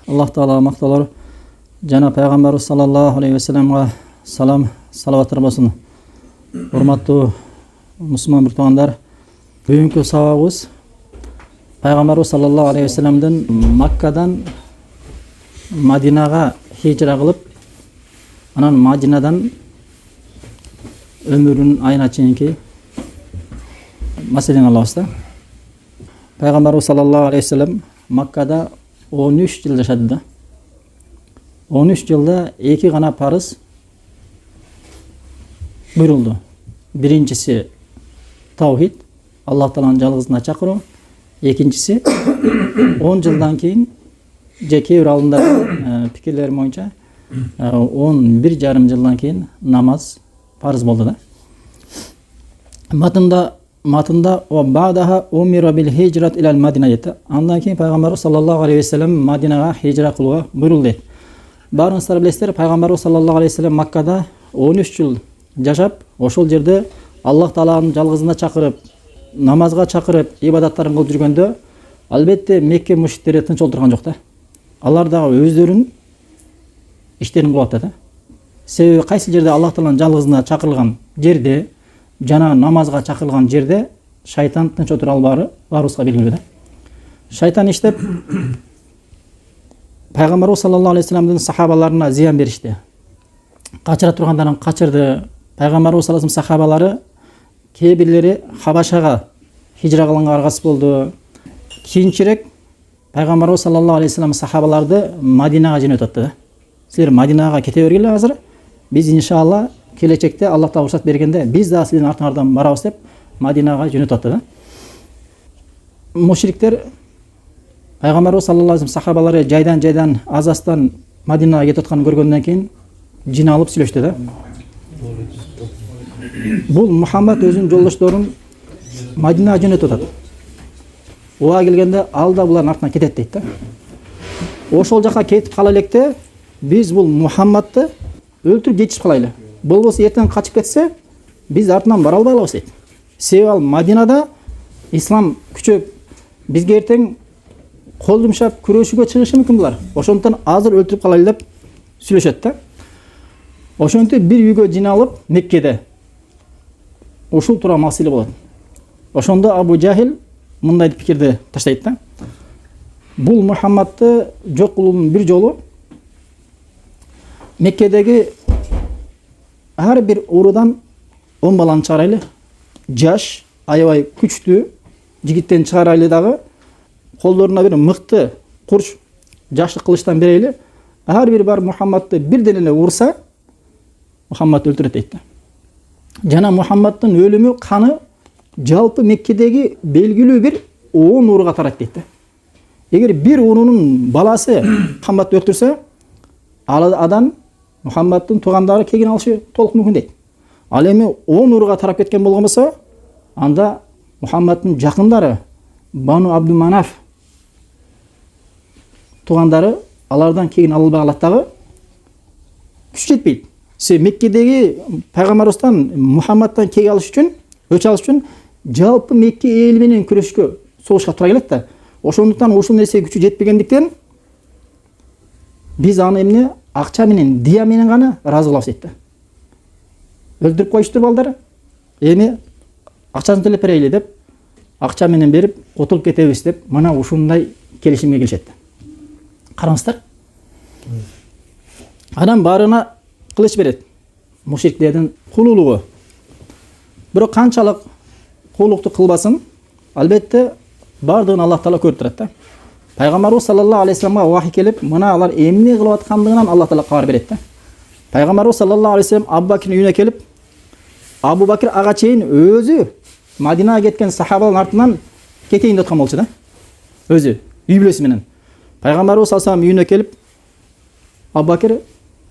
Аллах Таала макталар жана пайгамбарыбыз саллаллаху алейхи ва салламга салам, салаваттар болсун. Урматтуу мусулман бир туугандар, бүгүнкү сабагыбыз пайгамбарыбыз саллаллаху алейхи ва салламдын Маккадан Мадинага хижра кылып, анан Мадинадан өмүрүнүн айына чейинки маселени алабыз да. Пайгамбарыбыз саллаллаху алейхи ва саллам Маккада 13 жыл жашады да. 13 жылда эки гана парыз буйрулду. Биринчиси таухид, Аллах Тааланын жалгызына чакыруу. Экинчиси 10 жылдан кийин жеке бир алдында пикирлер боюнча 11,5 жылдан кийин намаз парыз болду да. Матында о бадаха умира бил хижрат илал Мадина дейт. Андан кийин пайгамбарыбыз саллаллаху алейхи ва саллам Мадинага хижра кылууга буйрулду дейт. Барыңыздар билесиздер, пайгамбарыбыз саллаллаху алейхи ва саллам Маккада 13 жыл жашап, ошол жерде Аллах Тааланын жалгызына чакырып, намазга чакырып, ибадаттарын кылып жүргөндө, албетте Мекке мушриктери тынч отурган жок да. Алар дагы өздөрүнүн иштерин кылып атат да. Себеби кайсы жерде Аллах Тааланын жалгызына чакырылган жерде, жана намазга чакырылган жерде шайтан тынч отура албаары баарыбызга белгилүү да. Шайтан иштеп пайгамбарыбыз саллаллаху алейхи ва салламдын сахабаларына зыян беришти. Качыра тургандарын качырды. Пайгамбарыбыз саллаллаху алейхи ва саллам сахабалары кээ бирлери Хабашага хижра кылганга аргасыз болду. Кийинчерээк пайгамбарыбыз саллаллаху алейхи ва саллам сахабаларды Мадинага жөнөтөттү да. Силер Мадинага кете бергиле азыр. Биз иншалла келечекте Аллах Таала уруксат бергенде биз да сиздин артыңардан барабыз деп Мадинага жөнөтөттү да. Мушриктер пайгамбарыбыз саллаллаху алейхи ва саллам сахабалары жайдан азастан Мадинага кетип атканын көргөндөн кийин жиналып сүйлөштү да. Бул Мухаммад өзүнүн жолдошторун Мадинага жөнөтүп атат. Оога келгенде ал да булардын артынан кетет дейт да. Ошол жака кетип кала электе биз бул Мухаммадты өлтүрүп жетишип калайлы. Болбосо эртең качып кетсе, биз артынан бара албайлыбыз дейт. Себеби ал Мадинада ислам күчөп, бизге эртең кол жумшап күрөшүүгө чыгышы мүмкүн булар. Ошондуктан азыр өлтүрүп калайлы деп сүйлөшөт да. Ошентип бир үйгө жиналып Меккеде ушул турган маселе болот. Ошондо Абу Жахил мындай пикирди таштайт да. Бул Мухаммадты жок кылуунун бир жолу Меккедеги ар бир урудан 10 баланы чыгарайлы. Жаш, аябай күчтүү жигиттен чыгарайлы дагы, колдоруна бир мыкты курч жаштык кылычтан берели. Ар бир бар Мухаммадты бирден эле урса, Мухаммад өлтүрөт дейт да. Жана Мухаммаддын өлүмү каны жалпы Меккедеги белгилүү бир 10 урууга тарайт дейт да. Эгер бир уруунун баласы Мухаммадды өлтүрсө, ал адам Мухаммаддын туугандары кегин алышы толук мүмкүн дейт. Ал эми 10 урууга тарап кеткен болгон болсо, анда Мухаммаддын жакындары Бану Абдуманаф туугандары алардан кегин алынбай калат дагы, күч жетпейт. Меккедеги пайгамбарыбыздан Мухаммаддан кеги алыш үчүн, өч алыш үчүн жалпы Мекке эли менен күрөшкө, согушка тура келет да. Ошондуктан ушул нерсе күчү жетпегендиктен биз аны эмне акча менен, дия менен гана разы кылабыз дейт да. Өлтүрүп коюштур балдар. Эми акчасын төлөп берели деп, акча менен берип, кутулуп кетебиз деп, мына ушундай келишимге келишет да. Караңыздар. Адам баарына кылыч берет. Мушриктердин кулулугу. Бирок канчалык кулулукту кылбасын, албетте бардыгын Аллах Таала көрүп турат да. Пайгамбарыбыз саллаллаху алейхи ва салламга вахий келип, мына алар эмне кылып аткандыгынан Аллах Таала кабар берет да. Пайгамбарыбыз саллаллаху алейхи ва саллам Абу Бакирдин үйүнө келип, Абу Бакир ага чейин өзү Мадинага кеткен сахабалардын артынан кетейин деп аткан болчу да. Өзү үй бүлөсү менен. Пайгамбарыбыз саллаллаху алейхи ва саллам үйүнө келип, Абу Бакир,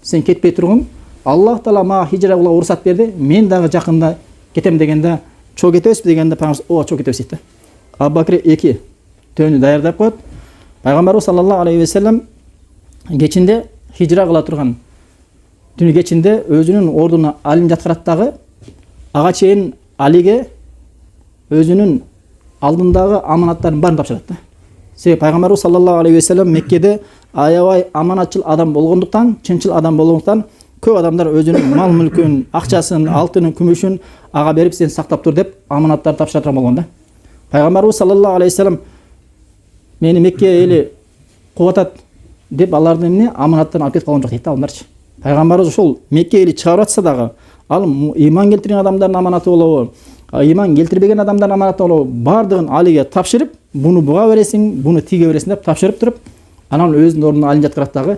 сен кетпей тургун, Аллах Таала мага хижра кылууга уруксат берди, мен дагы жакында кетем дегенде, чоо кетебизби дегенде Пайгамбарыбыз ооба чоо кетебиз дейт да. Абу Бакир эки төөнү даярдап коет. Пайгамбарыбыз саллаллаху алейхи ва саллам кечинде хижра кыла турган түнү кечинде өзүнүн ордуна Алини жаткырат дагы, ага чейин Алиге өзүнүн алдындагы аманаттарын баарын тапшырат да. Себеби пайгамбарыбыз саллаллаху алейхи ва саллям Меккеде аябай аманатчыл адам болгондуктан, чынчыл адам болгондуктан көп адамдар өзүнүн мал мүлкүн, акчасын, алтынын, күмүшүн ага берип сен сактап тур деп аманаттарды тапшыра турган болгон да. Пайгамбарыбыз саллаллаху алейхи ва саллям мени Мекке эли кубатат деп алардын эмне аманаттарын алып кетип калган жок дейт аларчы. Пайгамбарыбыз ошол Мекке эли чыгарып атса дагы, ал иман келтирген адамдардын аманаты болобу, иман келтирбеген адамдардын аманаты болобу, бардыгын алиге тапшырып, буну буга бересиң, буну тиге бересиң деп тапшырып туруп, анан өзүнүн ордуна алып жаткырат дагы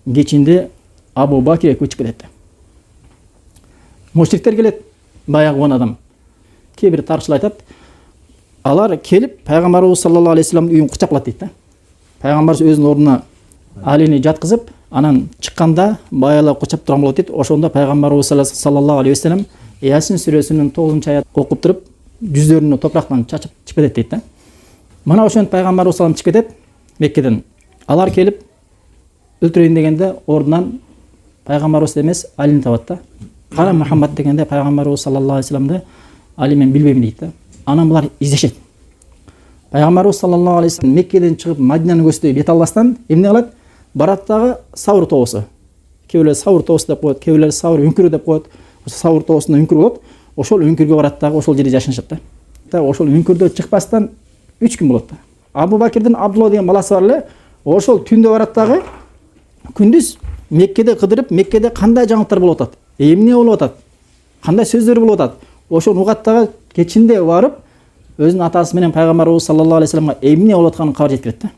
кечинде Абу Бакир көчүп кетет. Мушриктер келет, баягы 10 адам. Кээ бир тарыхчылар айтат, алар келип пайгамбарыбыз саллаллаху алейхи ва салламдын үйүн курчап калат дейт да. Пайгамбарыбыз өзүнүн ордуна Алини жаткызып, анан чыкканда баяла курчап турган болот дейт. Ошондо пайгамбарыбыз саллаллаху алейхи ва саллям Ясин сүрөсүнүн 9-аят окуп туруп, жүздөрүнө топурактан чачып чыгып кетет дейт да. Мына ошентип пайгамбарыбыз саллаллаху алейхи ва саллям чыгып кетет Меккеден. Алар келип өлтүрөйүн дегенде ордунан пайгамбарыбыз эмес Алини табат да. Кара Мухаммад дегенде пайгамбарыбыз саллаллаху алейхи ва саллямды Али мен билбейм дейт да. Анан булар издешет. Пайгамбарыбыз саллаллаху алейхи ва саллям Меккеден чыгып Мадинаны көздөй бет албастан эмне кылат? Барат дагы Саур тоосу. Кээ бирлер Саур тоосу деп коет, кээ бирлер Саур үңкүрү деп коет. Саур тоосунда үңкүр болот. Ошол үңкүргө барат дагы ошол жерде жашанышат да. Ошол үңкүрдө чыкпастан 3 күн болот да. Абу Бакирдин Абдулла деген баласы бар эле, ошол түндө барат дагы күндүз Меккеде кыдырып, Меккеде кандай жаңылыктар болуп атат, эмне болуп атат, кандай сөздөр болуп атат, ошону угат дагы кечинде барып өзүнүн атасы менен пайгамбарыбыз саллаллаху алейхи ва салламга эмне болуп атканын кабар жеткирет да.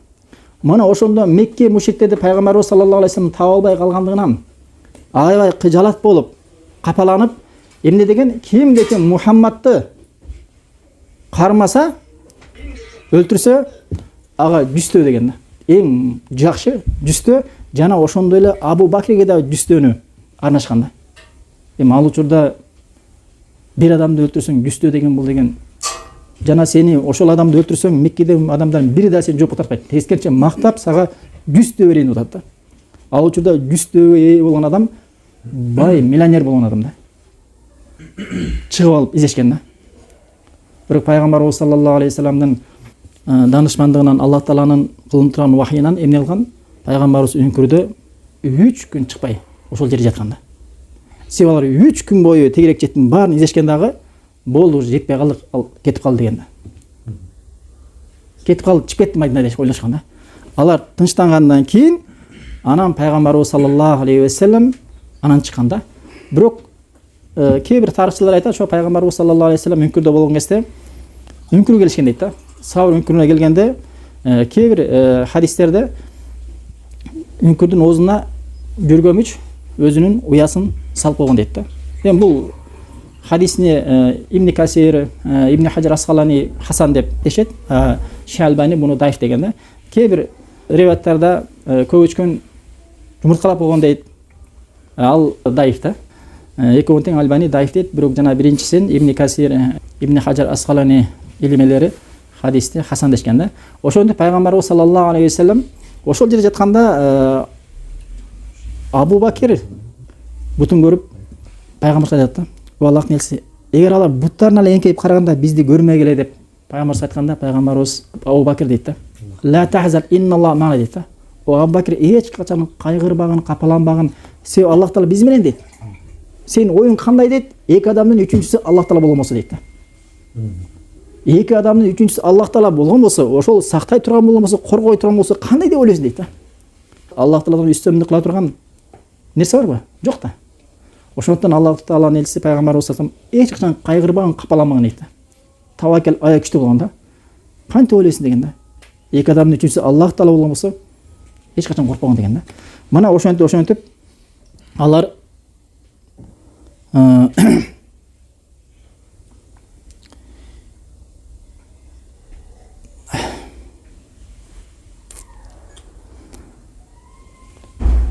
Мына ошондо Мекке мушриктерди пайгамбарыбыз саллаллаху алейхи ва саллям таба албай калгандыгынан аябай кыжалат болуп, капаланып, эмне деген кимге Мухаммадты кармаса, өлтүрсө ага жүстөө деген да. Эң жакшы жүстөө жана ошондой эле Абу Бакирге да жүстөөнү арнашкан да. Эми ал учурда бир адамды өлтүрсөң жүстөө деген бул деген жана сени ошол адамды өлтүрсөң Меккеде адамдардын бири да сени жооп тартпайт. Тескерисинче мактап сага жүстөө берейин деп атат да. Ал учурда жүстөөгө ээ болгон адам бай миллионер болгон адам да. Чыгып алып издешкен да. Бирок пайгамбарыбыз саллаллаху алейхи ва салламдын данышмандыгынан, Аллах тааланын кылынып турган вахийынан эмне кылган? Пайгамбарыбыз үңкүрдө 3 күн чыкпай ошол жерде жаткан да. Себеби алар 3 күн бою тегерек жеттин баарын издешкен дагы болду, жетпей калдык, ал кетип калды деген да. Кетип калды, чыгып кетти Мадинада деп ойлошкон да. Алар тынчтангандан кийин анан пайгамбарыбыз саллаллаху алейхи ва саллям анан чыккан да. Бирок кээ бир тарыхчылар айтат, ошо пайгамбарыбыз саллаллаху алейхи ва саллям үңкүрдө болгон кезде үңкүргө келишкен дейт да. Саур үңкүрүнө келгенде кээ бир хадистерде үңкүрдүн оозуна жүргөмүч өзүнүн уясын салып койгон дейт да. Эми бул хадисне Ибн Касир, Ибн Хаджар Асқалани Хасан деп дешет, Шалбани буну даиф деген да. Кээ бир риваяттарда көбүчкөн жумурткалап койгон дейт. Ал даиф да. Экөөнүн тең Албани даиф дейт, бирок жана биринчисин Ибн Касир, Ибн Хаджар Асқалани илимелери хадисте Хасан дешкен да. Ошондо пайгамбарыбыз саллаллаху алейхи ва саллям ошол жерде жатканда Абу Бакир бутун көрүп пайгамбарга айтат да. Аллахтын элчиси, эгер алар буттарына эле эңкейип караганда бизди көрмөгүлө деп пайгамбарга айтканда, пайгамбарыбыз Абу Бакир дейт да. Ла тахзан инналлах мана дейт да. О Абу Бакир эч качан кайгырбагын, капаланбагын, себеби Аллах таала биз менен дейт. Сенин оюң кандай дейт? Эки адамдын үчүнчүсү Аллах таала болгон болсо дейт да. Эки адамдын үчүнчүсү Аллах таала болгон болсо, ошол сактай турган болгон болсо, коргой турган болсо, кандай деп ойлойсуң дейт да. Аллах тааладан үстөмдүк кыла турган нерсе барбы? Жок да. Ошондон Аллах тааланын элчиси пайгамбарыбыз саллаллаху алейхи ва саллям эч качан кайгырбаган, капаланбаган дейт да. Таваккал ая күчтүү болгон да. Кантип ойлойсуң деген да. Эки адамдын үчүнчүсү Аллах таала болгон болсо, эч качан коркпогон деген да. Мына ошентип алар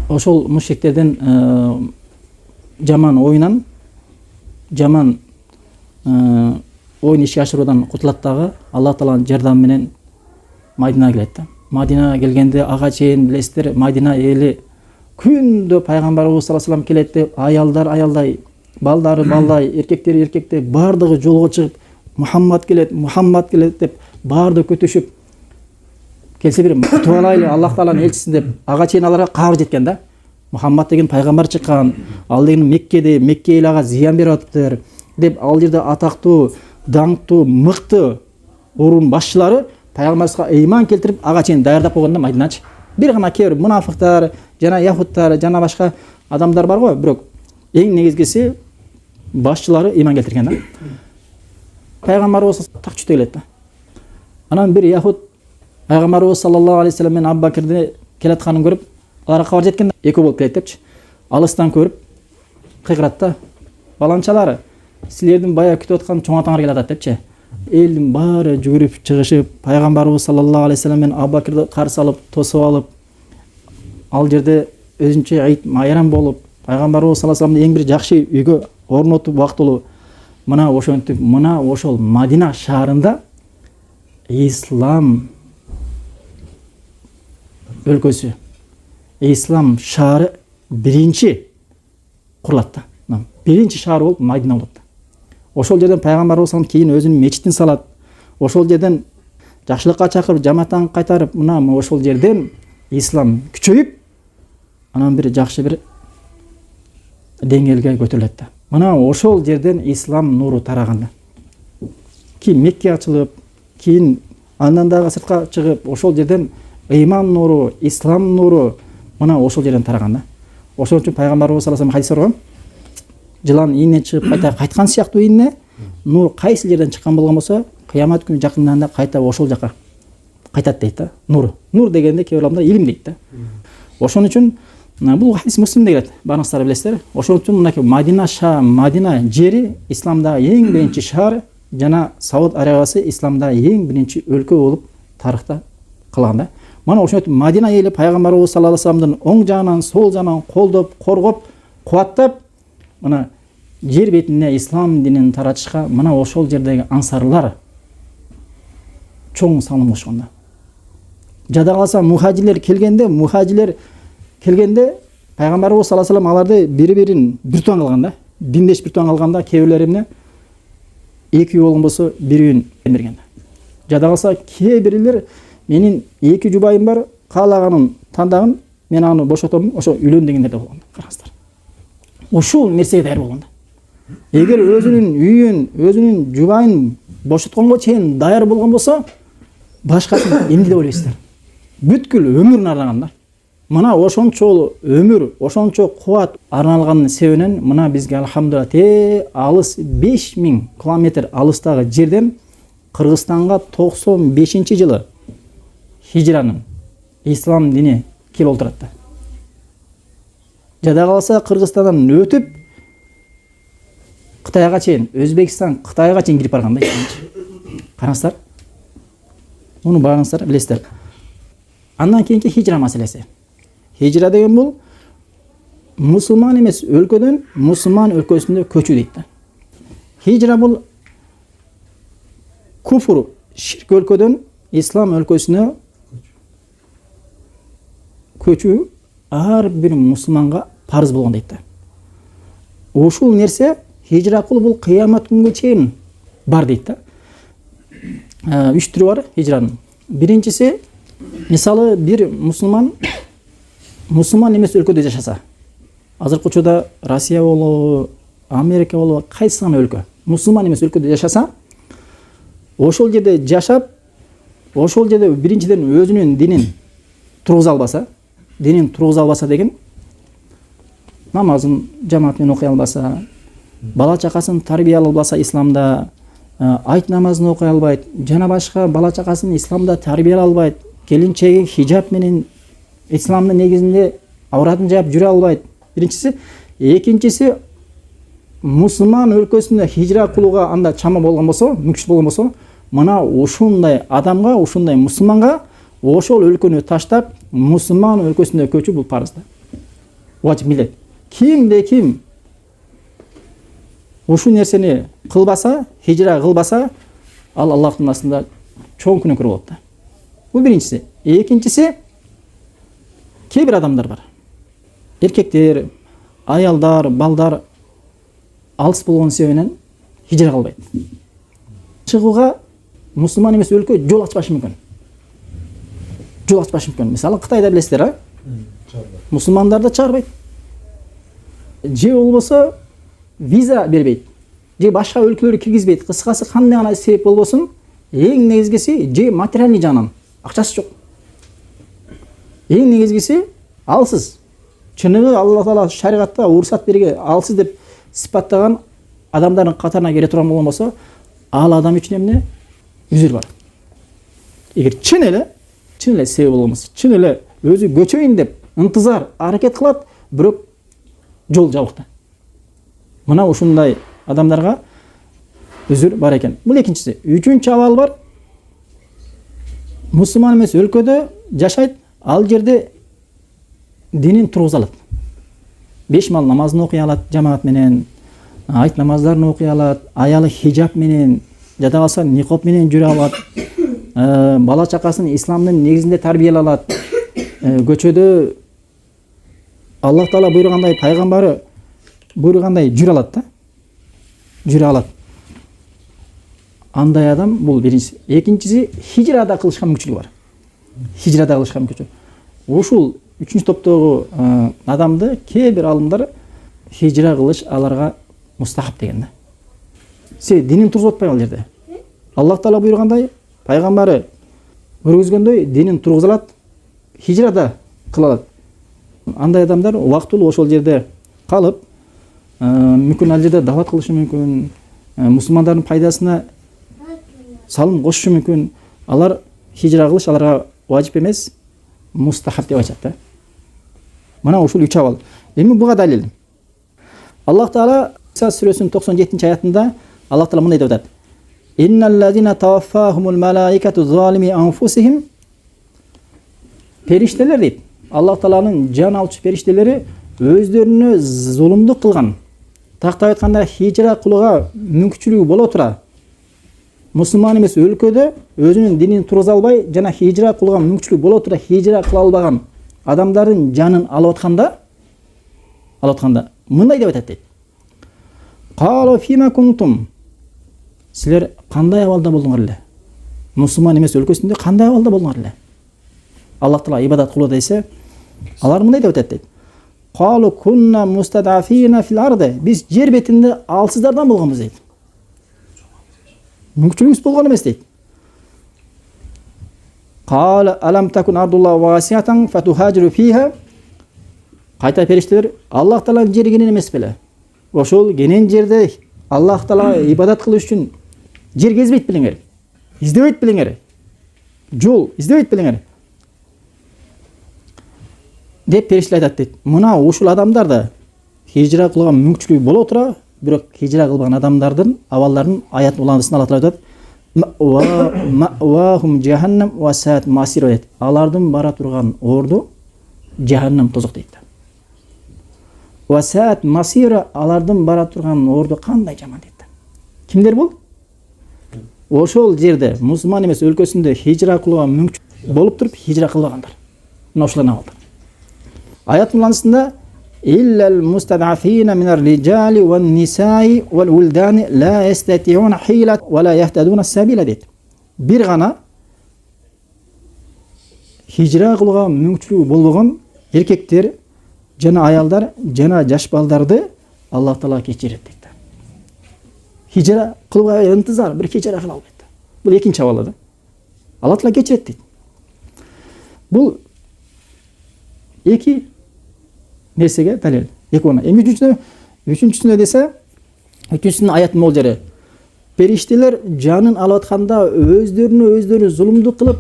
ошол мушриктердин жаман оюнан, жаман оюн ишке ашыруудан кутулат дагы Аллах тааланын жардамы менен Мадинага келет да. Мадинага келгенде ага чейин билесиздер, Мадина эли күндө пайгамбарыбыз саллаллаху алейхи ва саллям келет деп, аялдай, балдары балдай, эркектери эркектей бардыгы жолго чыгып, Мухаммад келет деп баарды көтөшүп келсе бир кутуп алайлы Аллах Тааланын элчисин деп ага чейин аларга кабар жеткен да. Мухаммад деген пайгамбар чыккан, ал деген Меккеде, Мекке эл ага зыян берип атыптыр деп ал жерде атактуу, даңктуу, мыкты орун башчылары пайгамбарга ыйман келтирип ага чейин даярдап койгонда Мадиначы. Бир гана кээ бир мунафыктар, жана яхудтар, жана башка адамдар бар го, бирок эң негизгиси башчылары ыйман келтирген да. Пайгамбарыбыз так чүтө келет да. Анан бир яхуд пайгамбарыбыз саллаллаху алейхи вассалам менен Абу Бакирди келатканын көрүп, аларга кабар жеткен, экөө болуп келет депчи. Алыстан көрүп кыйгырат да. Баланчалар, силердин бая күтүп аткан чоң атаңар келе атат депчи. Элдин баары жүгүрүп чыгышып, пайгамбарыбыз саллаллаху алейхи вассалам менен Абу Бакирди каршы алып, тосуп алып, ал жерде өзүнчө айт майрам болуп, пайгамбарыбыз саллаллаху алейхи вассаламды эң бир жакшы үйгө орнотуп убактылуу мына ошентип, мына ошол Мадина шаарында ислам өлкөсү, ислам шаары биринчи курулат да. Биринчи шаар болуп Мадина болот да. Ошол жерден пайгамбарыбыз саллаллаху алейхи вассалам кийин өзүнүн мечитин салат. Ошол жерден жакшылыкка чакырып, жамааттан кайтарып, мына ошол жерден ислам күчөйүп, анан бир жакшы бир деңгээлге көтөрүлөт да. Мына ошол жерден ислам нуру тараганда. Кийин Мекке ачылып, кийин андан дагы сыртка чыгып, ошол жерден ыйман нуру, ислам нуру мына ошол жерден тараганда. Ошол үчүн пайгамбарыбыз саллаллаху алейхи вассалам хадис бар. Жылан ийинен чыгып кайта кайткан сыяктуу ийине нур кайсы жерден чыккан болгон болсо, кыямат күнү жакындаганда кайта ошол жака кайтат дейт да. Нур дегенде кээ бир адамдар илим дейт да. Ошон үчүн бул хадис Муслимде келет. Баарыңыздар билесиздер. Ошон үчүн мынакей Мадина жери исламдагы эң биринчи шаар жана Сауд Арабиясы исламдагы эң биринчи өлкө болуп тарыхта калган да. Мана ошон үчүн Мадина эли пайгамбарыбыз саллаллаху алейхи вассаламдын оң жагынан, сол жагынан колдоп, коргоп, кубаттап, мына жер бетине ислам динин таратышка мына ошол жердеги ансарлар чоң салым кошкон да. Жада калса мухажирлер келгенде пайгамбарыбыз саллаллаху алейхи вассалам аларды бири-бирин бир туган калган да. Диндеш бир туган калганда кээ бирлери эмне эки үй болгон болсо бир үйүн берген да. Жада калса кээ бирлер менин эки жубайым бар, каалаганын тандагын, мен аны бошотом, ошо үйлөн дегендер да болгон. Караңыздар. Ушул нерсеге даяр болгон да. Эгер өзүнүн үйүн, өзүнүн жубайын бошотконго чейин даяр болгон болсо, башкасын эмне деп ойлойсуздар? Бүткүл өмүрүн арнаган да. Мына ошончо өмүр, ошончо кубат арналганын себебинен мына бизге алхамдулилlah алыс 5000 километр алыстагы жерден Кыргызстанга 95-жылы хижранын ислам дини келип отурат да. Жада калса Кыргызстандан өтүп Кытайга чейин, Өзбекстан, Кытайга чейин кирип барган да. Караңыздар. Муну баарыңыздар билесиздер. Андан кийинки хижра маселеси. Хижра деген бул мусулман эмес өлкөдөн мусулман өлкөсүнө көчүү дейт да. Хижра бул куфр, ширк өлкөдөн ислам өлкөсүнө көчүү ар бир мусулманга парыз болгон дейт да. Ушул нерсе хижра кылуу бул кыямат күнгө чейин бар дейт да. 3 түрү бар хижранын. Биринчиси, мисалы бир мусулман эмес өлкөдө жашаса, азыркы учурда Россия болобу, Америка болобу, кайсы гана өлкө, мусулман эмес өлкөдө жашаса, ошол жерде жашап, ошол жерде биринчиден өзүнүн динин тургуза албаса деген, намазын жамаат менен окуй албаса, бала чакасын тарбия албаса исламда, айт намазын окуй албайт, жана башка бала чакасын исламда тарбия албайт, келинчеги хижап менен исламдын негизинде авратын жаап жүрө албайт. Биринчиси, экинчиси, мусулман өлкөсүнө хижра кылууга анда чама болгон болсо, мүмкүнчүлүк болгон болсо, мына ушундай адамга, ушундай мусулманга ошол өлкөнү таштап, мусулман өлкөсүнө көчүү бул парыз да. Важип милдет. Кимде ким ушул нерсени кылбаса, хижра кылбаса, ал Аллахтын астында чоң күнөөкөр болот да. Бул биринчиси. Экинчиси, кээ бир адамдар бар. Эркектер, аялдар, балдар алыс болгон себебинен хижра кылбайт. Чыгууга мусулман эмес өлкө жол ачпашы мүмкүн. жол ачпашы мүмкүн. Мисалы Кытайда билесиздер, а? Мусулмандарды чыгарбайт. Же болбосо виза бербейт. Же башка өлкөлөргө киргизбейт. Кыскасы кандай гана себеп болбосун, эң негизгиси же материалдык жагынан акчасы жок. Эң негизгиси алсыз. Чыныгы Алла Таала шариатта уруксат берген алсыз деп сипаттаган адамдардын катарына кире турган болбосо, ал адам үчүн эмне? Үзүр бар. Эгер чын эле себеп болмосо, чын эле өзү көчөйүн деп ынтызар аракет кылат, бирок жол жабыкта. Мына ушундай адамдарга үзүр бар экен. Бул экинчиси. Үчүнчү абал бар. Мусулман эмес өлкөдө жашайт, ал жерде динин тургуза алат. 5 мал намазын окуй алат жамаат менен, айт намаздарын окуй алат, аялы хижаб менен, жада калса никоп менен жүрө алат. Бала чакасын исламдын негизинде тарбиялай алат. Көчөдө Аллах Таала буйругандай, пайгамбары буйругандай жүрө алат да. Жүрө алат. Андай адам бул биринчиси. Экинчиси, хижрада кылышка мүмкүнчүлүгү бар. Хижрада кылышка мүмкүнчүлүгү. Ушул үчүнчү топтогу адамды кээ бир алымдар хижра кылыш аларга мустахаб деген да. Се динин тургузуп атпайбы ал жерде? Аллах Таала буйругандай, пайгамбары көргөзгөндөй динин тургузалат, хижрада кылалат. Андай адамдар убактылуу ошол жерде калып, мүмкүн ал жерде дават кылышы мүмкүн, мусулмандардын пайдасына салым кошушу мүмкүн. Алар хижра кылыш аларга важип эмес, мустахаб деп айтат да. Мына ушул 3 абал. Эми буга далил. Аллах Таала Иса сүрөсүнүн 97-аятында Аллах Таала мындай деп атат: "Инналлазина таваффахумул малаикату залими анфусихим" Периштелер дейт. Аллах Тааланын жан алчу периштелери өздөрүнө зулумдук кылган. Тактап айтканда хижра кылууга мүмкүнчүлүгү боло тура, мусулман эмес өлкөдө өзүнүн динин тургуза албай жана хижра кылууга мүмкүнчүлүгү боло тура хижра кыла албаган адамдардын жанын алып атканда мындай деп айтат дейт: "Калу фима кунтум" Силер кандай абалда болдуңар эле? Мусулман эмес өлкөсүндө кандай абалда болдуңар эле? Аллах Таала ибадат кылуу десе, алар мындай деп айтат дейт: "Калу кунна мустадафина фил арди" Биз жер бетинде алсыздардан болгонбуз дейт. Мүмкүнчүлүгүбүз болгон эмес дейт. "Кала алам такун ардулла васиатан фатухажиру фиха" Кайта периштелер: Аллах Тааланын жери кенен эмес беле? Ошол кенен жерде Аллах Таала ибадат кылыш үчүн жер кезбейт белеңер? Издебейт белеңер? Жол издебейт белеңер? Деп периштелер айтат дейт. Мына ушул адамдарда хижра кылууга мүмкүнчүлүгү боло тура, бирок хижра кылбаган адамдардын абалдарын аят уландысын Аллах Таала айтат: "Мa'вахум жаханнам ва саат масира" дейт. Алардын бара турган орду жаханнам тозок дейт. Ва саат масира алардын бара турган орду кандай жаман дейт. Кимдер бул? Ошол жерде мусулман эмес өлкөсүндө хижра кылууга мүмкүн болуп туруп хижра кылбагандар. Мына ошолордун абалдары. Аят уландысында "Иллал мустад'афина минар риджали ван нисаи вал вулдани ла ястати'уна хилат ва ла яхтадуна сабила" дейт. Бир гана хижра кылууга мүмкүнчүлүгү болбогон эркектер жана аялдар жана жаш балдарды Аллах Таала кечирет дейт. Хижра кылууга ынтызар, бир хижра кыла албайт. Бул экинчи абалы да. Аллах Таала кечирет дейт. Бул эки нерсеге далил. Экөөнө. Эми үчүнчүсүнө десе, үчүнчүсүнүн аятын бул жере. Периштелер жанын алып атканда өздөрүнө зулумдук кылып,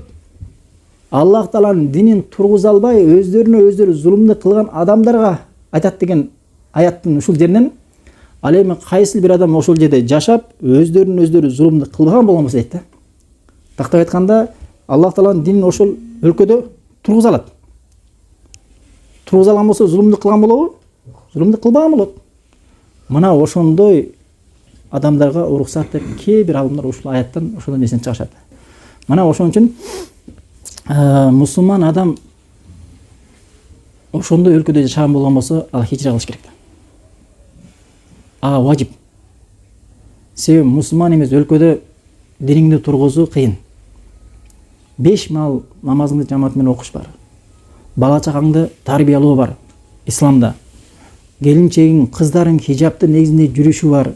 Аллах Тааланын динин тургуза албай, өздөрүнө зулумдук кылган адамдарга айтат деген аяттын ушул жеринен, ал эми кайсы бир адам ошол жерде жашап, өздөрүнө зулумдук кылбаган болгонбосо дейт да. Тактап айтканда, Аллах Тааланын динин ошол өлкөдө тургуза алат. Тургуза алган болсо зулумдук кылган болобу? Зулумдук кылбаган болот. Мына ошондой адамдарга уруксат деп кээ бир алымдар ушул аяттан ошондой нерсени чыгышат. Мына ошон үчүн мусулман адам ошондой өлкөдө жашаган болгон болсо, ал хижра кылыш керек. Важип. Себеби мусулман эмес өлкөдө диниңди тургузуу кыйын. 5 мал намазыңды жамаат менен окуш бар. Бала чагаңды тарбиялоо бар исламда. Келинчегиң, кыздарың хижабты негизинде жүрүшү бар.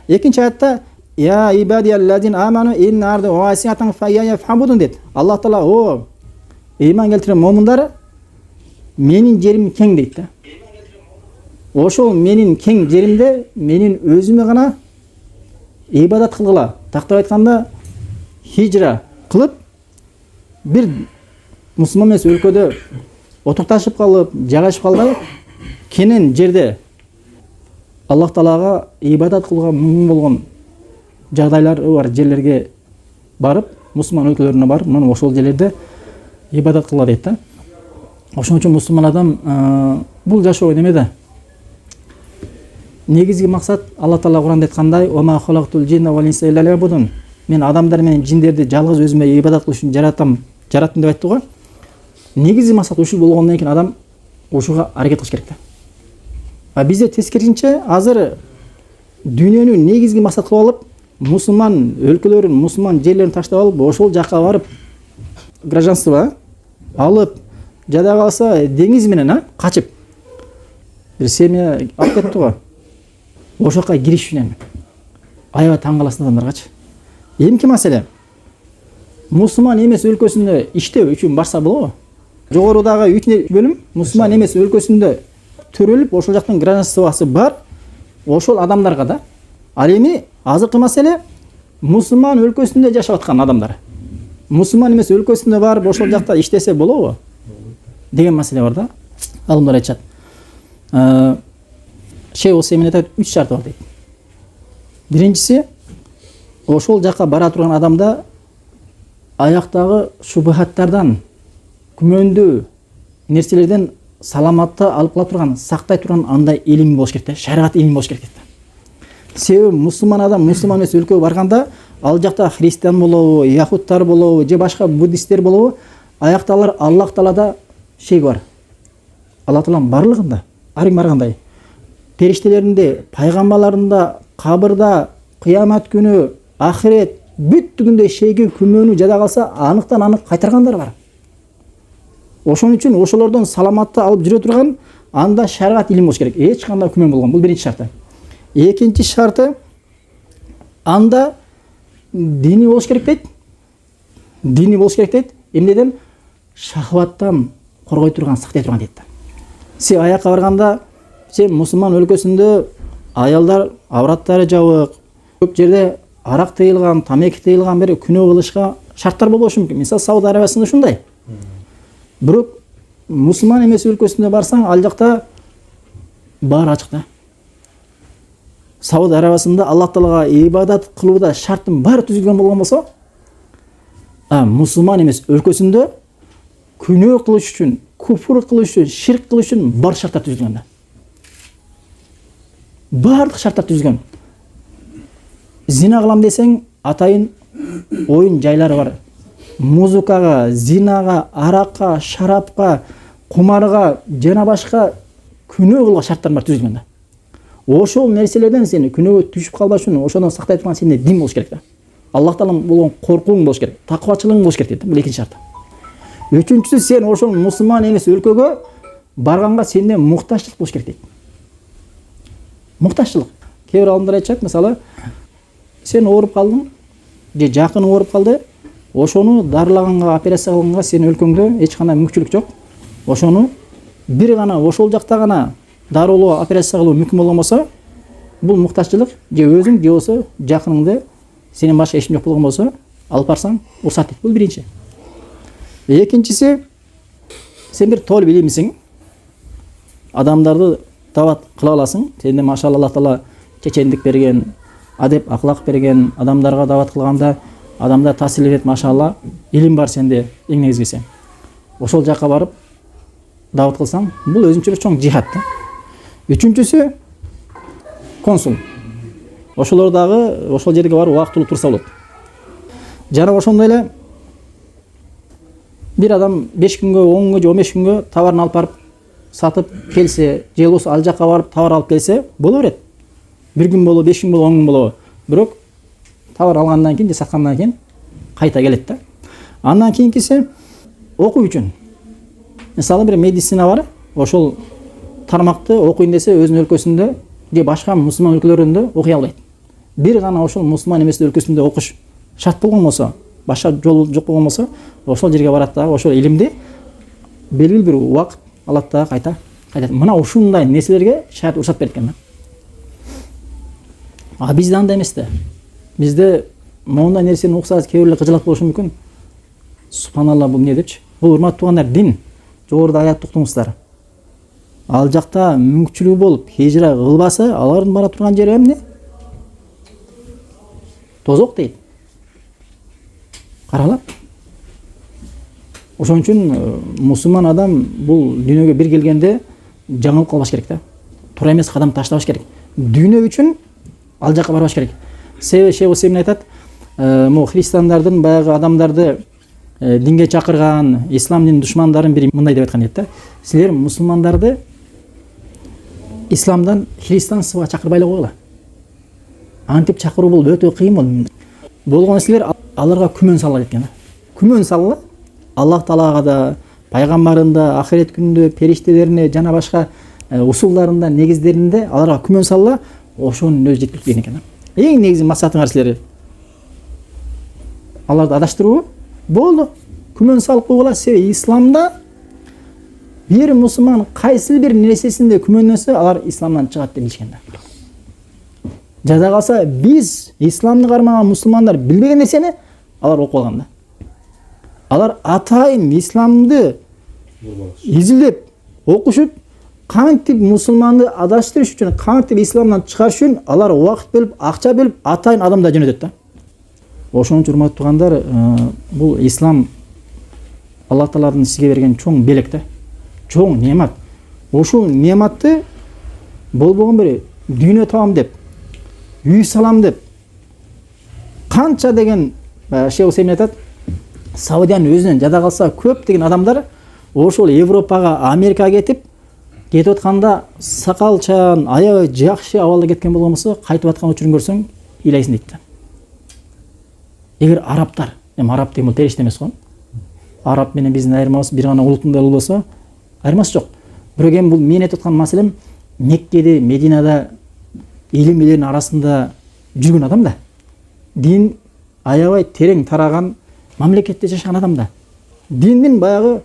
Экинчи аятта я ибадияллазин аману инна арды васиатан файя фабудун дейт. Аллах Таала о ыйман келтирген момундар менин жерим кең дейт да. Ошол менин кең жеримде менин өзүмө гана ибадат кылгыла. Тактап айтканда хижра кылып бир мусулман эмес өлкөдө отукташып калып, жайгашып калбай кенен жерде Аллах Таалага ибадат кылууга мүмкүн болгон жагдайлар бар жерлерге барып, мусулман өлкөлөрүнө барып, мына ошол жерлерде ибадат кыла дейт да. Ошон үчүн мусулман адам бул жашоо немеде. Негизги максат Аллах Таала Куранда айткандай: "Ва ма халактул джинна вал инса илля лиябудун." Мен адамдар менен жиндерди жалгыз өзүмө ибадат кылыш үчүн жараттым деп айтты го. Негизги максат ушул болгондон кийин адам ушуга аракет кылыш керек да. А бизде тескерисинче азыр дүйнөнү негизги максат кылып алып, мусулман өлкөлөрүн, мусулман жерлерин таштап алып, ошол жакка барып гражданство алып, жада калса деңиз менен качып бир семья алып кетти го. Ошол жакка кириш үчүн аябай таң каласың адамдаргачы. Эмки маселе? Мусулман эмес өлкөсүндө иштөө үчүн барса болобу? Жогорудагы 3 бөлүм мусулман эмес өлкөсүндө төрөлүп, ошол жактын гражданствосы бар ошол адамдарга да. Ал эми азыркы маселе мусулман өлкөсүндө жашап аткан адамдар. Мусулман эмес өлкөсүндө барып ошол жакта иштесе болобу? Деген маселе бар да. Алымдар айтышат. Шейх Усеймин айтат 3 шарты бар дейт. Биринчиси, ошол жакка бара турган адамда аяктагы шубахаттардан, күмөндүү нерселерден саламатты алып кала турган, сактай турган андай илим болуш керек да, шариат илими болуш керек да. Себеби мусулман адам мусулман эмес өлкөгө барганда, ал жакта христиан болобу, яхудтар болобу, же башка буддисттер болобу, аякта алар Аллах Таалада бар. Аллах Тааланын барлыгында, арың баргандай, периштелеринде, пайгамбарларында, кабырда, кыямат күнү, ахирет, бүттүгүндө шейге күмөнү жада калса, аныктан анык кайтаргандар бар. Ошон үчүн ошолордон саламатты алып жүрө турган анда шариат илим болуш керек. Эч кандай күмөн болгон. Бул биринчи шарты. Экинчи шарты, анда дини болуш керек дейт. Дини болуш керек дейт. Эмнеден? Шахваттан коргой турган, сактай турган дейт. Сен аякка барганда, сен мусулман өлкөсүндө аялдар авраттары жабык, көп жерде арак тыйылган, тамеки тыйылган бир күнөө кылышка шарттар болушу мүмкүн. Мисалы Сауд Арабиясында ушундай. Бирок мусулман эмес өлкөсүндө барсаң, ал жакта баары ачык да. Сауд Арабиясында Аллах Таалага ибадат кылууда шарттын баары түзүлгөн болгон болсо, мусулман эмес өлкөсүндө күнөө кылыш үчүн, куфур кылыш үчүн, ширк кылыш үчүн бар шарттар түзүлгөн да. Бардык шарттар түзүлгөн. Зина кылам десең, атайын оюн жайлары бар. Музыкага, зинага, аракка, шарапка, кумарга, жана башка күнөө кылган шарттар бар түзүлгөн да. Ошол нерселерден сени күнөөгө түшүп калбаш үчүн ошондон сактай турган сенде дин болуш керек да. Аллах Таалан болгон коркууң болуш керек, такыбачылыгың болуш керек дейт. Бул экинчи шарт. Үчүнчүсү, сен ошол мусулман эмес өлкөгө барганга сенде муктачтык болуш керек дейт. Муктачтык. Кээ бир адамдар айтышат, мисалы, сен ооруп калдың, же жакын ооруп калды, ошону дарылаганга, операция кылганга сен өлкөңдө эч кандай мүмкүнчүлүк жок. Ошону бир гана ошол жакта гана дарылоо, операция кылуу мүмкүн болгон болсо, бул муктачтык, же өзүң же болсо жакыныңды сенин башка эч жок болгон болсо, алып барсаң, уруксат дейт. Бул биринчи. Экинчиси, сен бир тоолип илимсиң, адамдарды дават кыла аласың. Сенде машалла Аллах Таала чечендик берген, адеп, акылак берген, адамдарга дават кылганда адамдар таасир этет, машалла, илим бар сенде, эң негизгиси. Ошол жакка барып дават кылсаң, бул өзүнчө бир чоң жихад да. Үчүнчүсү, консул. Ошолор дагы ошол жерге барып убактылуу турса болот. Жана ошондой эле бир адам 5 күнгө, 10 күнгө, 15 күнгө товарын алып барып сатып келсе, же болбосо ал жакка барып товар алып келсе, боло берет. 1 күн болобу, 5 күн болобу, 10 күн болобу. Бирок товар алгандан кийин же саткандан кийин кайта келет да. Андан кийинкиси окуу үчүн. Мисалы бир медицина бар, ошол тармакты окуйн десе өзүнүн өлкөсүндө же башка мусулман өлкөлөрүндө окуй албайт. Бир гана ошол мусулман эмес өлкөсүндө окуш шарт болгон болсо, башка жол жок болгон болсо, ошол жерге барат дагы ошол илимди белгилүү бир убакыт алат дагы кайтат. Мына ушундай нерселерге шариат уруксат берет экен да. А бизде андай эмес да. Бизде моундай нерсени уксаңыз кээ бирлер кыжалат болушу мүмкүн. Субханалла, бул эмне депчи? Бул урматтуу туугандар, дин. Жогоруда аятты уктуңуздар. Ал жакта мүмкүнчүлүгү болуп хижра кылбаса, алардын бара турган жери эмне? Тозок дейт. Каралап. Ошон үчүн мусулман адам бул дүйнөгө бир келгенде жаңылып калбаш керек да. Туура эмес кадам таштабаш керек. Дүйнө үчүн ал жакка барбаш керек. Себеби Шейх Усеймин айтат, могу христиандардын баягы адамдарды динге чакырган ислам динин душмандарын бири мындай деп айткан да. Силер мусулмандарды исламдан христианствого чакырбай эле койгула. Антип чакыруу бул өтө кыйын бул. Болгон силер аларга күмөн салла декен да. Күмөн салла. Аллах Таалага да, пайгамбарында, ахирет күнүндө, периштелерине жана башка усулдарында, негиздеринде аларга күмөн салла, ошонун өзү жеткиликтүү деген экен. Эң негизги максатыңар силер аларды адаштыруу болду. Күмөн салып койгула. Себеби исламда бир мусулман кайсы бир нерсесинде күмөндөсө, алар исламдан чыгат деп билишкен да. Жада калса биз исламды кармаган мусулмандар билбеген нерсени алар окуп алган да. Алар атайын исламды изилдеп, окушуп, кантип мусулманды адаштырыш үчүн, кантип исламдан чыгарыш үчүн алар убакыт бөлүп, акча бөлүп, атайын адамдар жөнөтөт да. Ошон үчүн урматтуу туугандар, бул ислам Аллах Тааланын сизге берген чоң белек да. Чоң немат. Ошол нематты болбогон бир дүйнө табам деп, үй салам деп, канча деген Шейх Усеймин айтат, Саудиянын өзүнөн жада калса көп деген адамдар ошол Европага, Америкага кетип атканда сакалчан, аябай жакшы абалда кеткен болгон болсо, кайтып аткан учурун көрсөң ыйлайсың дейт да. Эгер арабтар, араб деген бул периште эмес го. Араб менен биздин айырмабыз бир гана улуттун да болсо, айырмасы жок. Бирок эми бул мен айтып аткан маселем Меккеде, Мединада илим элеринин арасында жүргөн адам да. Дин аябай терең тараган мамлекетте жашаган адам да. Диндин баягы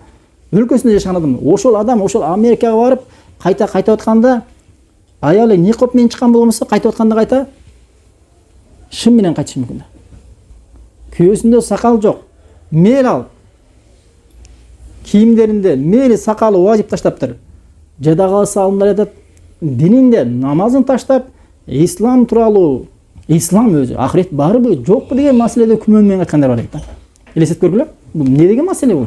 өлкөсүндө жашаган адам. Ошол адам ошол Америкага барып, кайтып атканда аялы никоп менен чыккан болгонсо, кайтып атканда кайта шым менен кайтышы мүмкүн да. Күйөөсүндө сакал жок. Мел ал. Кийимдеринде мели сакалы важип таштаптыр. Жада калса алымдар айтат, дининде намазын таштап, ислам тууралуу, ислам өзү ахирет барбы, жокпу деген маселеде күмөн менен айткандар бар экен. Элестетип көргүлө. Бул эмне деген маселе бул?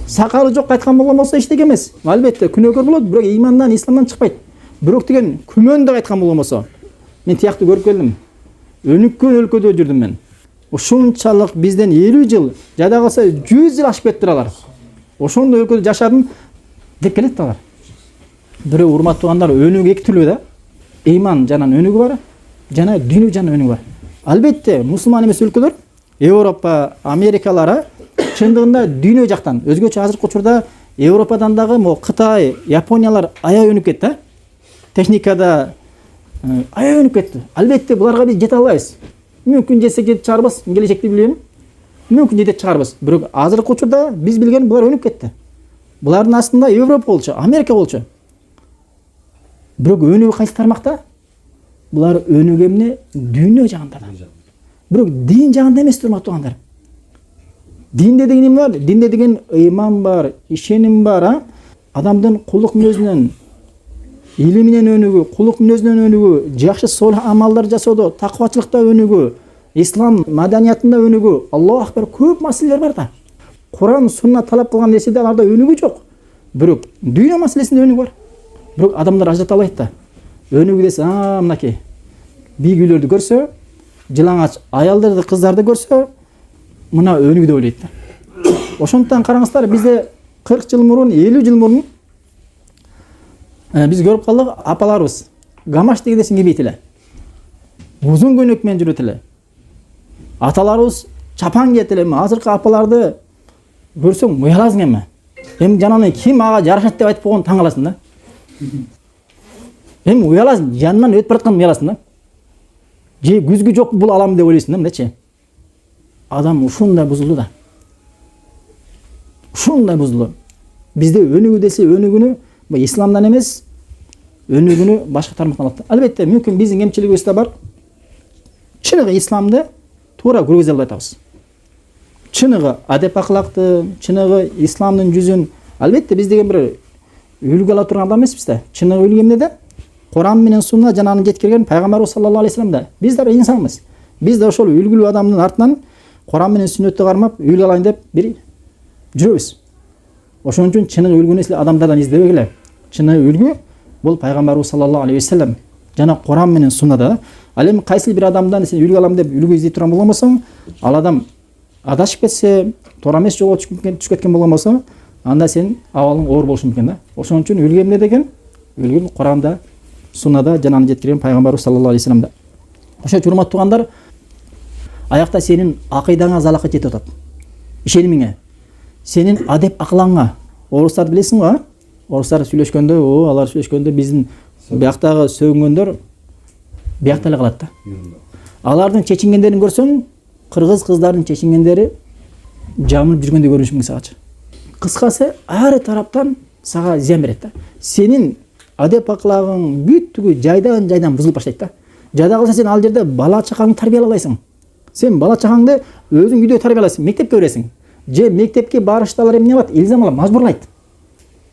Сакалы жок айткан болгон болсо эчтеке эмес. Албетте күнөөкөр болот, бирок имандан, исламдан чыкпайт. Бирок деген күмөн деп айткан болгон болсо, мен тиякты көрүп келдим. Өнүккөн өлкөдө жүрдүм мен. Ушунчалык бизден 50 жыл, жада калса 100 жыл ашып кеттир алар. Ошондой өлкөдө жашадым деп келет алар. Бирок урматтуу туугандар, өнүгүү эки түрлүү да. Иман жанан өнүгүү бар, жана дүйнө жанан өнүгүү бар. Албетте мусулман эмес өлкөлөр, Европа, Америкалар чындыгында дүйнө жактан, өзгөчө азыркы учурда Европадан дагы Кытай, Япониялар аябай өнүп кетти. Техникада аябай өнүп кетти. Албетте буларга биз жете албайбыз. Мүмкүн жетсек жетип чыгарбыз, келечекте билбейм. Мүмкүн жетип чыгарбыз. Бирок азыркы учурда биз билген булар өнүп кетти. Булардын астында Европа болчу, Америка болчу. Бирок өнүгүү кайсы тармакта? Булар өнүгүү эмне? Дүйнө жагында. Бирок дин жагында эмес, урматтуу туугандар. Динде деген эме бар? Динде деген иман бар, ишеним бар, адамдын кулдук мүнөзүнөн, илиминен өнүгүү, кулдук мүнөзүнөн өнүгүү, жакшы солих амалдар жасоодо, таквачылыкта өнүгүү, ислам маданиятында өнүгүү, Аллаху акбар, көп маселелер бар да. Куран, сунна талап кылган нерседе аларда өнүгүү жок. Бирок дүйнө маселесинде өнүгүү бар. Бирок адамдар ажырата албайт да. Өнүгүү десе, мынакей бийгүлөрдү көрсө, жылаңач аялдарды, кыздарды көрсө, мына өнүгүү деп ойлойт да. Ошондуктан караңыздар, бизде 40 жыл мурун, 50 жыл мурун биз көрүп калдык, апаларыбыз гамаш дегенде сиңбейт эле. Узун көйнөк менен жүрөт эле. Аталарыбыз чапан киет эле. Азыркы апаларды көрсөң уяласың эми. Эми жанагы ким ага жарашат деп айтып койгон таң каласың да. Эми уяласың, жанынан өтүп бараткан уяласың да. Же күзгү жок бул алам деп ойлойсуң да, мындачы. Адам ушундай бузулду да. Ушундай бузулду. Бизде өнүгүү десе өнүгүүнү исламдан эмес, өнүгүүнү башка тармактан алат. Албетте, мүмкүн биздин кемчилигибиз да бар. Чыныгы исламды туура көргөзө албай атабыз. Чыныгы адеп акылакты, чыныгы исламдын жүзүн албетте биз деген бир үлгү ала турган адам эмеспиз да. Чыныгы үлгү эмнеде? Куран менен сунна жанагы жеткирген пайгамбарыбыз саллаллаху алейхи вассаламда. Биз да инсанбыз. Биз да ошол үлгүлүү адамдын артынан Куран менен сүннөттү кармап үлгү алайын деп бир жүрөбүз. Ошон үчүн чыныгы үлгүнү силер адамдардан издебегиле. Чыныгы үлгү бул пайгамбарыбыз саллаллаху алейхи вассалам жана Куран менен суннада. Ал эми кайсы бир адамдан сен үлгү алам деп үлгү издей турган болсоң, ал адам адашып кетсе, туура эмес жолго түшүп кеткен болгон болсо, анда сен абалың оор болушу мүмкүн да. Ошон үчүн үлгү эмне деген? Үлгү Куранда, суннада жанагы жеткирген пайгамбарыбыз саллаллаху алейхи вассаламда. Ошо урматтуу туугандар, аякта сенин акыйдаңа залакат жетип атат. Ишенимиңе, сенин адеп акылаңа. Орустарды билесиң го? Орустар сүйлөшкөндө, алар сүйлөшкөндө биздин бияктагы сөгүнгөндөр биякта эле калат да. Алардын чечингендерин көрсөң, кыргыз кыздардын чечингендери жамылып жүргөндөй көрүнүшү мүмкүн сагачы. Кыскасы, ар тараптан сага зыян берет да. Сенин адеп акылагың бүттүгү жайдан бузулуп баштайт да. Жайда калса сен ал жерде бала чакаңды тарбиялабайсың. Сен бала чакаңды өзүң үйдө тарбиялайсың, мектепке бересиң. Же мектепке барышта алар эмне кылат? Илзам алат, мажбурлайт.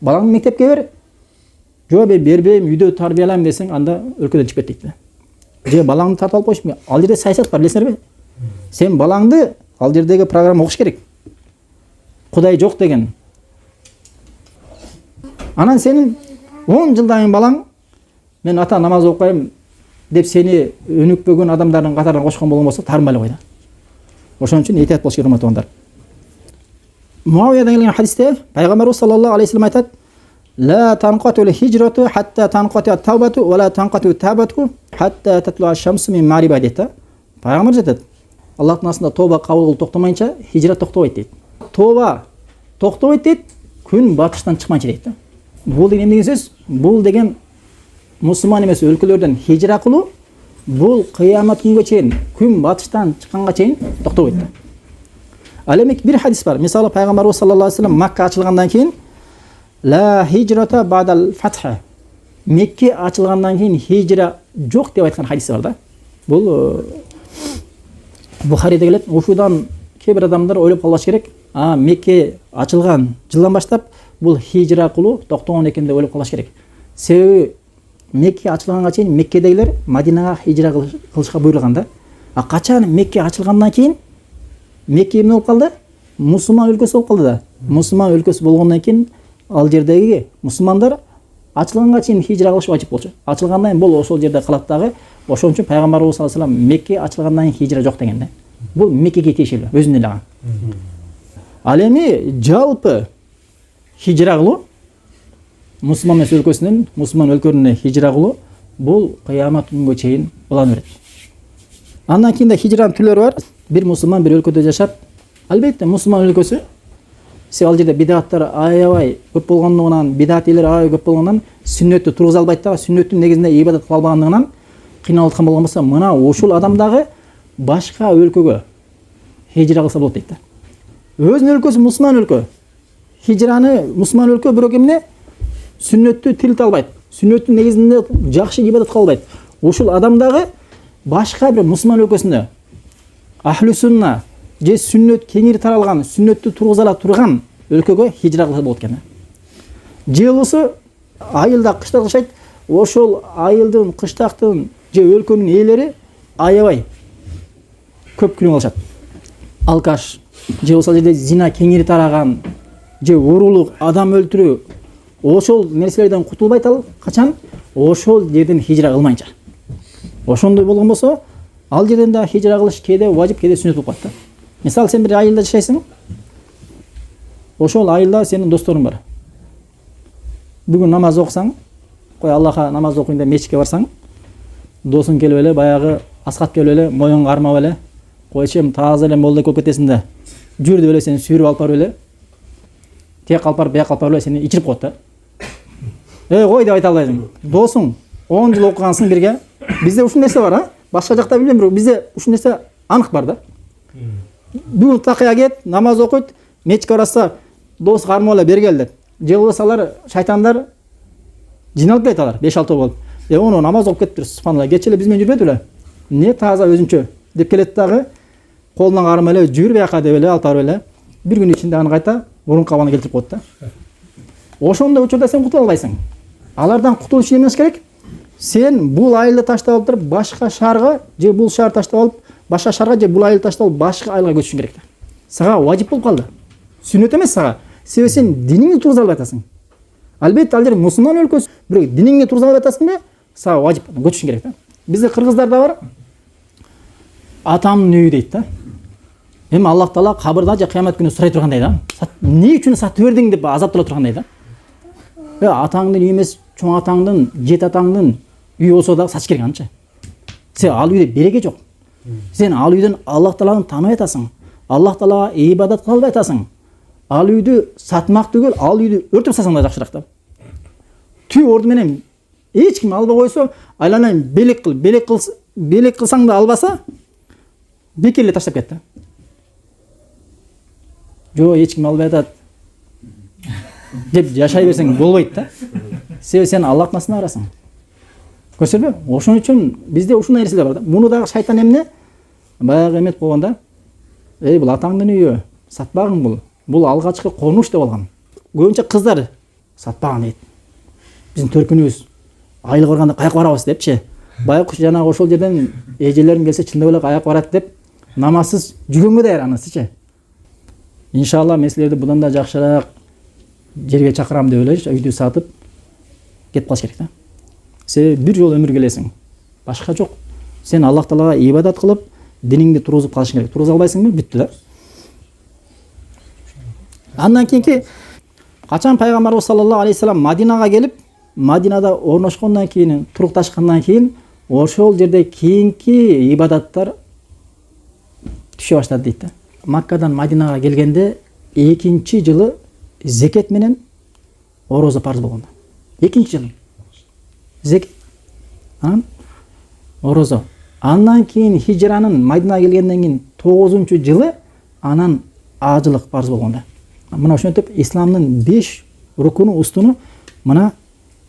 Балаңды мектепке бер. Жок, бербейм, үйдө тарбиялайм десең, анда өлкөдөн чыгып кет дейт. Же балаңды тартып алып коюш, ал жерде саясат бар, билесиңерби? Сен балаңды ал жердеги программа окуш керек. Кудай жок деген. Анан сенин 10 жылдан кийин балаң мен ата намаз окуйм деп сени өнүкпөгөн адамдардын катарына кошкон болгон болсо, тарынбай эле кой да. Ошон үчүн этият болуш керек урматтуугандар. Муавиядан келген хадисте пайгамбарыбыз саллаллаху алейхи вассалам айтат: "Ла танқатул хижрату хатта танқати таубату ва ла танқату таубату хатта татлуа шамсу мин мариба" дейт. Пайгамбар айтат: Аллахтын астында тоба кабыл кылуу токтомайынча хижрат токтобойт дейт. Тоба токтобойт дейт, күн батыштан чыкмайынча дейт. Бул деген эмне деген сөз? Бул деген мусулман эмес өлкөлөрдөн хижра кылуу, бул кыямат күнгө чейин, күн батыштан чыкканга чейин токтобойт. Ал эми бир хадис бар. Мисалы пайгамбарыбыз саллаллаху алейхи вассалам Макка ачылгандан кийин ла хижрата бадал фатха. Мекке ачылгандан кийин хижра жок деп айткан хадиси бар да. Бул Бухариде келет. Ушудан кээ бир адамдар ойлоп калбаш керек. Мекке ачылган жылдан баштап бул хижра кылуу токтогон экен деп ойлоп калбаш керек. Себеби Мекке ачылганга чейин Меккедегилер Мадинага хижра кылышка буйрулган да. Качан Мекке ачылгандан кийин Мекке эмне болуп калды? Мусулман өлкөсү болуп калды да. Мусулман өлкөсү болгондон кийин ал жердеги мусулмандар ачылганга чейин хижра кылыш важип болчу. Ачылгандан кийин бул ошол жерде калат дагы. Ошон үчүн пайгамбарыбыз саллаллаху алейхи вассалам Мекке ачылгандан кийин хижра жок деген да. Бул Меккеге тиешелүү, өзүнө эле. Ал эми жалпы хижра кылуу мусулман эмес өлкөсүнөн мусулман өлкөлөрүнө хижра кылуу бул кыямат күнгө чейин улана берет. Андан кийин да хижранын түрлөрү бар. Бир мусулман бир өлкөдө жашап, албетте мусулман өлкөсү ал жерде бидаттар аябай көп болгондугунан, бидат элер аябай көп болгондугунан сүннөттү тургуза албайт да, сүннөттүн негизинде ибадат кыла албагандыгынан кыйналып аткан болгон болсо, мына ушул адам дагы башка өлкөгө хижра кылса болот дейт да. Өзүнүн өлкөсү мусулман өлкө. Хижраны мусулман өлкө бирок эмне? Сүннөттү тилте албайт. Сүннөттүн негизинде жакшы ибадат кыла албайт. Ушул адам дагы башка бир мусулман өлкөсүндө ахлу сунна же сүннөт кеңири таралган, сүннөттү тургуза ала турган өлкөгө хижра кылса болот экен. Же болсо айылда кыштак жашайт, ошол айылдын, кыштактын же өлкөнүн ээлери аябай көп күнөө алышат. Алкаш же болсо жерде зина кеңири тараган, же урулук, адам өлтүрүү, ошол нерселерден кутулбайт ал качан? Ошол жерден хижра кылмайынча. Ошондой болгон болсо, ал жерден да хижра кылыш кээде важип, кээде сүннөт болуп калат да. Мисалы сен бир айылда жашайсың. Ошол айылда сенин досторуң бар. Бүгүн намаз окусаң, кой Аллахка намаз окуйм деп мечитке барсаң, досуң келип эле баягы Аскат келип эле моюн кармап эле, койчем таза эле молдок болуп кетесиң да. Жүрдү эле сени сүйрүп алып барып эле. Тек алып барып, бияк алып барып эле сени ичирип коет да. Кой деп айта албайсың. Досуң, 10 жыл окугансың бирге. Бизде ушул нерсе бар, Башка жакта билбейм, бирок бизде ушул нерсе анык бар да. Бүгүн такыя кет, намаз окуйт, мечке барса, дос кармап эле бергел деп. Же болбосо алар шайтандар жиналып кеталар, 5-6 болуп. Ону намаз окуп кетиптир, субханалла. Кече эле биз менен жүрбөдү беле? Не таза өзүнчө деп келет дагы, колунан кармап эле жүр бияка деп эле алып барып эле. Бир күн ичинде аны кайта мурун кабаны келтирип коет да. Ошондой учурда сен кутула албайсың. Алардан кутулуш үчүн эмес керек? Сен бул айылды таштап алып туруп башка шаарга, же бул шаар таштап алып башка шаарга, же бул айылды таштап алып башка айылга көчүшүң керек да. Сага важип болуп калды. Сүннөт эмес сага. Себеби сен диниңди тургуза албай атасың. Албетте ал жер мусулман өлкөсү, бирок диниңди тургуза албай атасың да, сага важип көчүшүң керек да. Бизде кыргыздарда бар. Атамдын үйү дейт да. Эми Аллах Таала кабырда же кыямат күнү сурай тургандай да. Эмне үчүн сатып бердиң деп азаптала тургандай да. Атаңдын үйү эмес, чоң атаңдын, жет атаңдын үйү болсо да сач керек анча. Сен ал үйдө береке жок. Сен ал үйдөн Аллах Тааланы тааныбай атасың. Аллах Таалага ибадат кыла албай атасың. Ал үйдү сатмак түгел, ал үйдү өртөп салсаң да жакшыраак да. Түү орду менен эч ким албай койсо, айланайын белек кыл, белек кылсаң да албаса, бекерле таштап кет да. Жо, эч ким албай атат деп жашай берсең болбойт да. Себеби сен Аллахтын астына барасың. Көрсөтпө? Ошон үчүн бизде ушундай нерселер бар да. Муну дагы шайтан эмне? Баягы эмет болгонда, бул атаңдын үйү, сатпагың бул. Бул алгачкы конуш деп алган. Көбүнчө кыздар сатпаган дейт. Биздин төркүнүбүз айылга барганда каяка барабыз депчи. Байкуш жанагы ошол жерден эжелерим келсе чындап эле каяка барат деп намазсыз жүргөнгө даяр анысычы. Иншалла мен силерди будан да жакшыраак жерге чакырам деп эле үйдү сатып кетип калыш керек да. Себеби бир жолу өмүр келесиң. Башка жок. Сен Аллах Таалага ибадат кылып, диниңди тургузуп калышың керек. Тургуза албайсыңбы? Бүттү да. Андан кийинки качан пайгамбарыбыз саллаллаху алейхи вассалам Мадинага келип, Мадинада орношкондон кийин, турукташкандан кийин ошол жерде кийинки ибадаттар түшө баштады дейт да. Маккадан Мадинага келгенде 2-чи жылы зекет менен орозо парыз болгон. 2-чи жылы. Зекет. Орозо. Андан кийин хижранын Мадинага келгенден кийин 9-чу жылы анан ажылык парыз болгон да. Мына ошентип исламдын 5 рукуну, устуну мына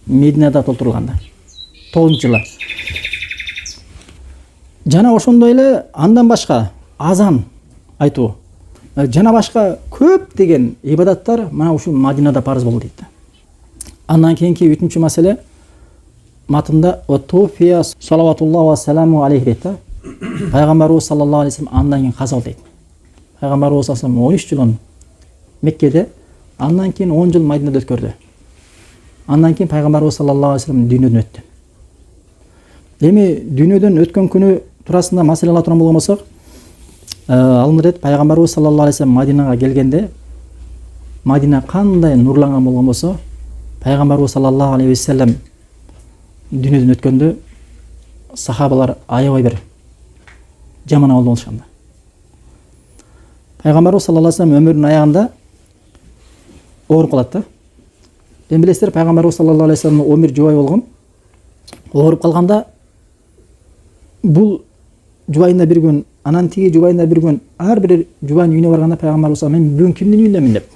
Мединада толтурулган да. 9-чу жылы. Жана ошондой эле андан башка азан айтуу. Жана башка көп деген ибадаттар мына ушул Мадинада парыз болду дейт. Андан кийинки 3-чү маселе матында Утуфия салаватуллаху ва саламу алейхи дейт. Пайгамбарыбыз саллаллаху алейхи вассалам андан кийин каза болду дейт. Пайгамбарыбыз саллаллаху алейхи вассалам 13 жылын Меккеде, андан кийин 10 жыл Мадинада өткөрдү. Андан кийин пайгамбарыбыз саллаллаху алейхи вассалам дүйнөдөн өттү. Эми дүйнөдөн өткөн күнү туурасында маселе ала турган болгон болсок, алымдар дейт, пайгамбарыбыз саллаллаху алейхи вассалам Мадинага келгенде Мадина кандай нурланган болгон болсо, пайгамбарыбыз саллаллаху алейхи вассалам дүйнөдөн өткөндө сахабалар аябай бир жаман абалда болушканда. Пайгамбарыбыз саллаллаху алейхи вассалам өмүрүнүн аягында ооруп калат да. Эми билесиздер, пайгамбарыбыз саллаллаху алейхи вассалам 11 жубай болгон. Ооруп калганда бул жубайында бир күн, анан тиги жубайында бир күн, ар бир жубайдын үйүнө барганда пайгамбарыбыз саллаллаху алейхи вассалам, мен бүгүн кимдин үйүндөмүн деп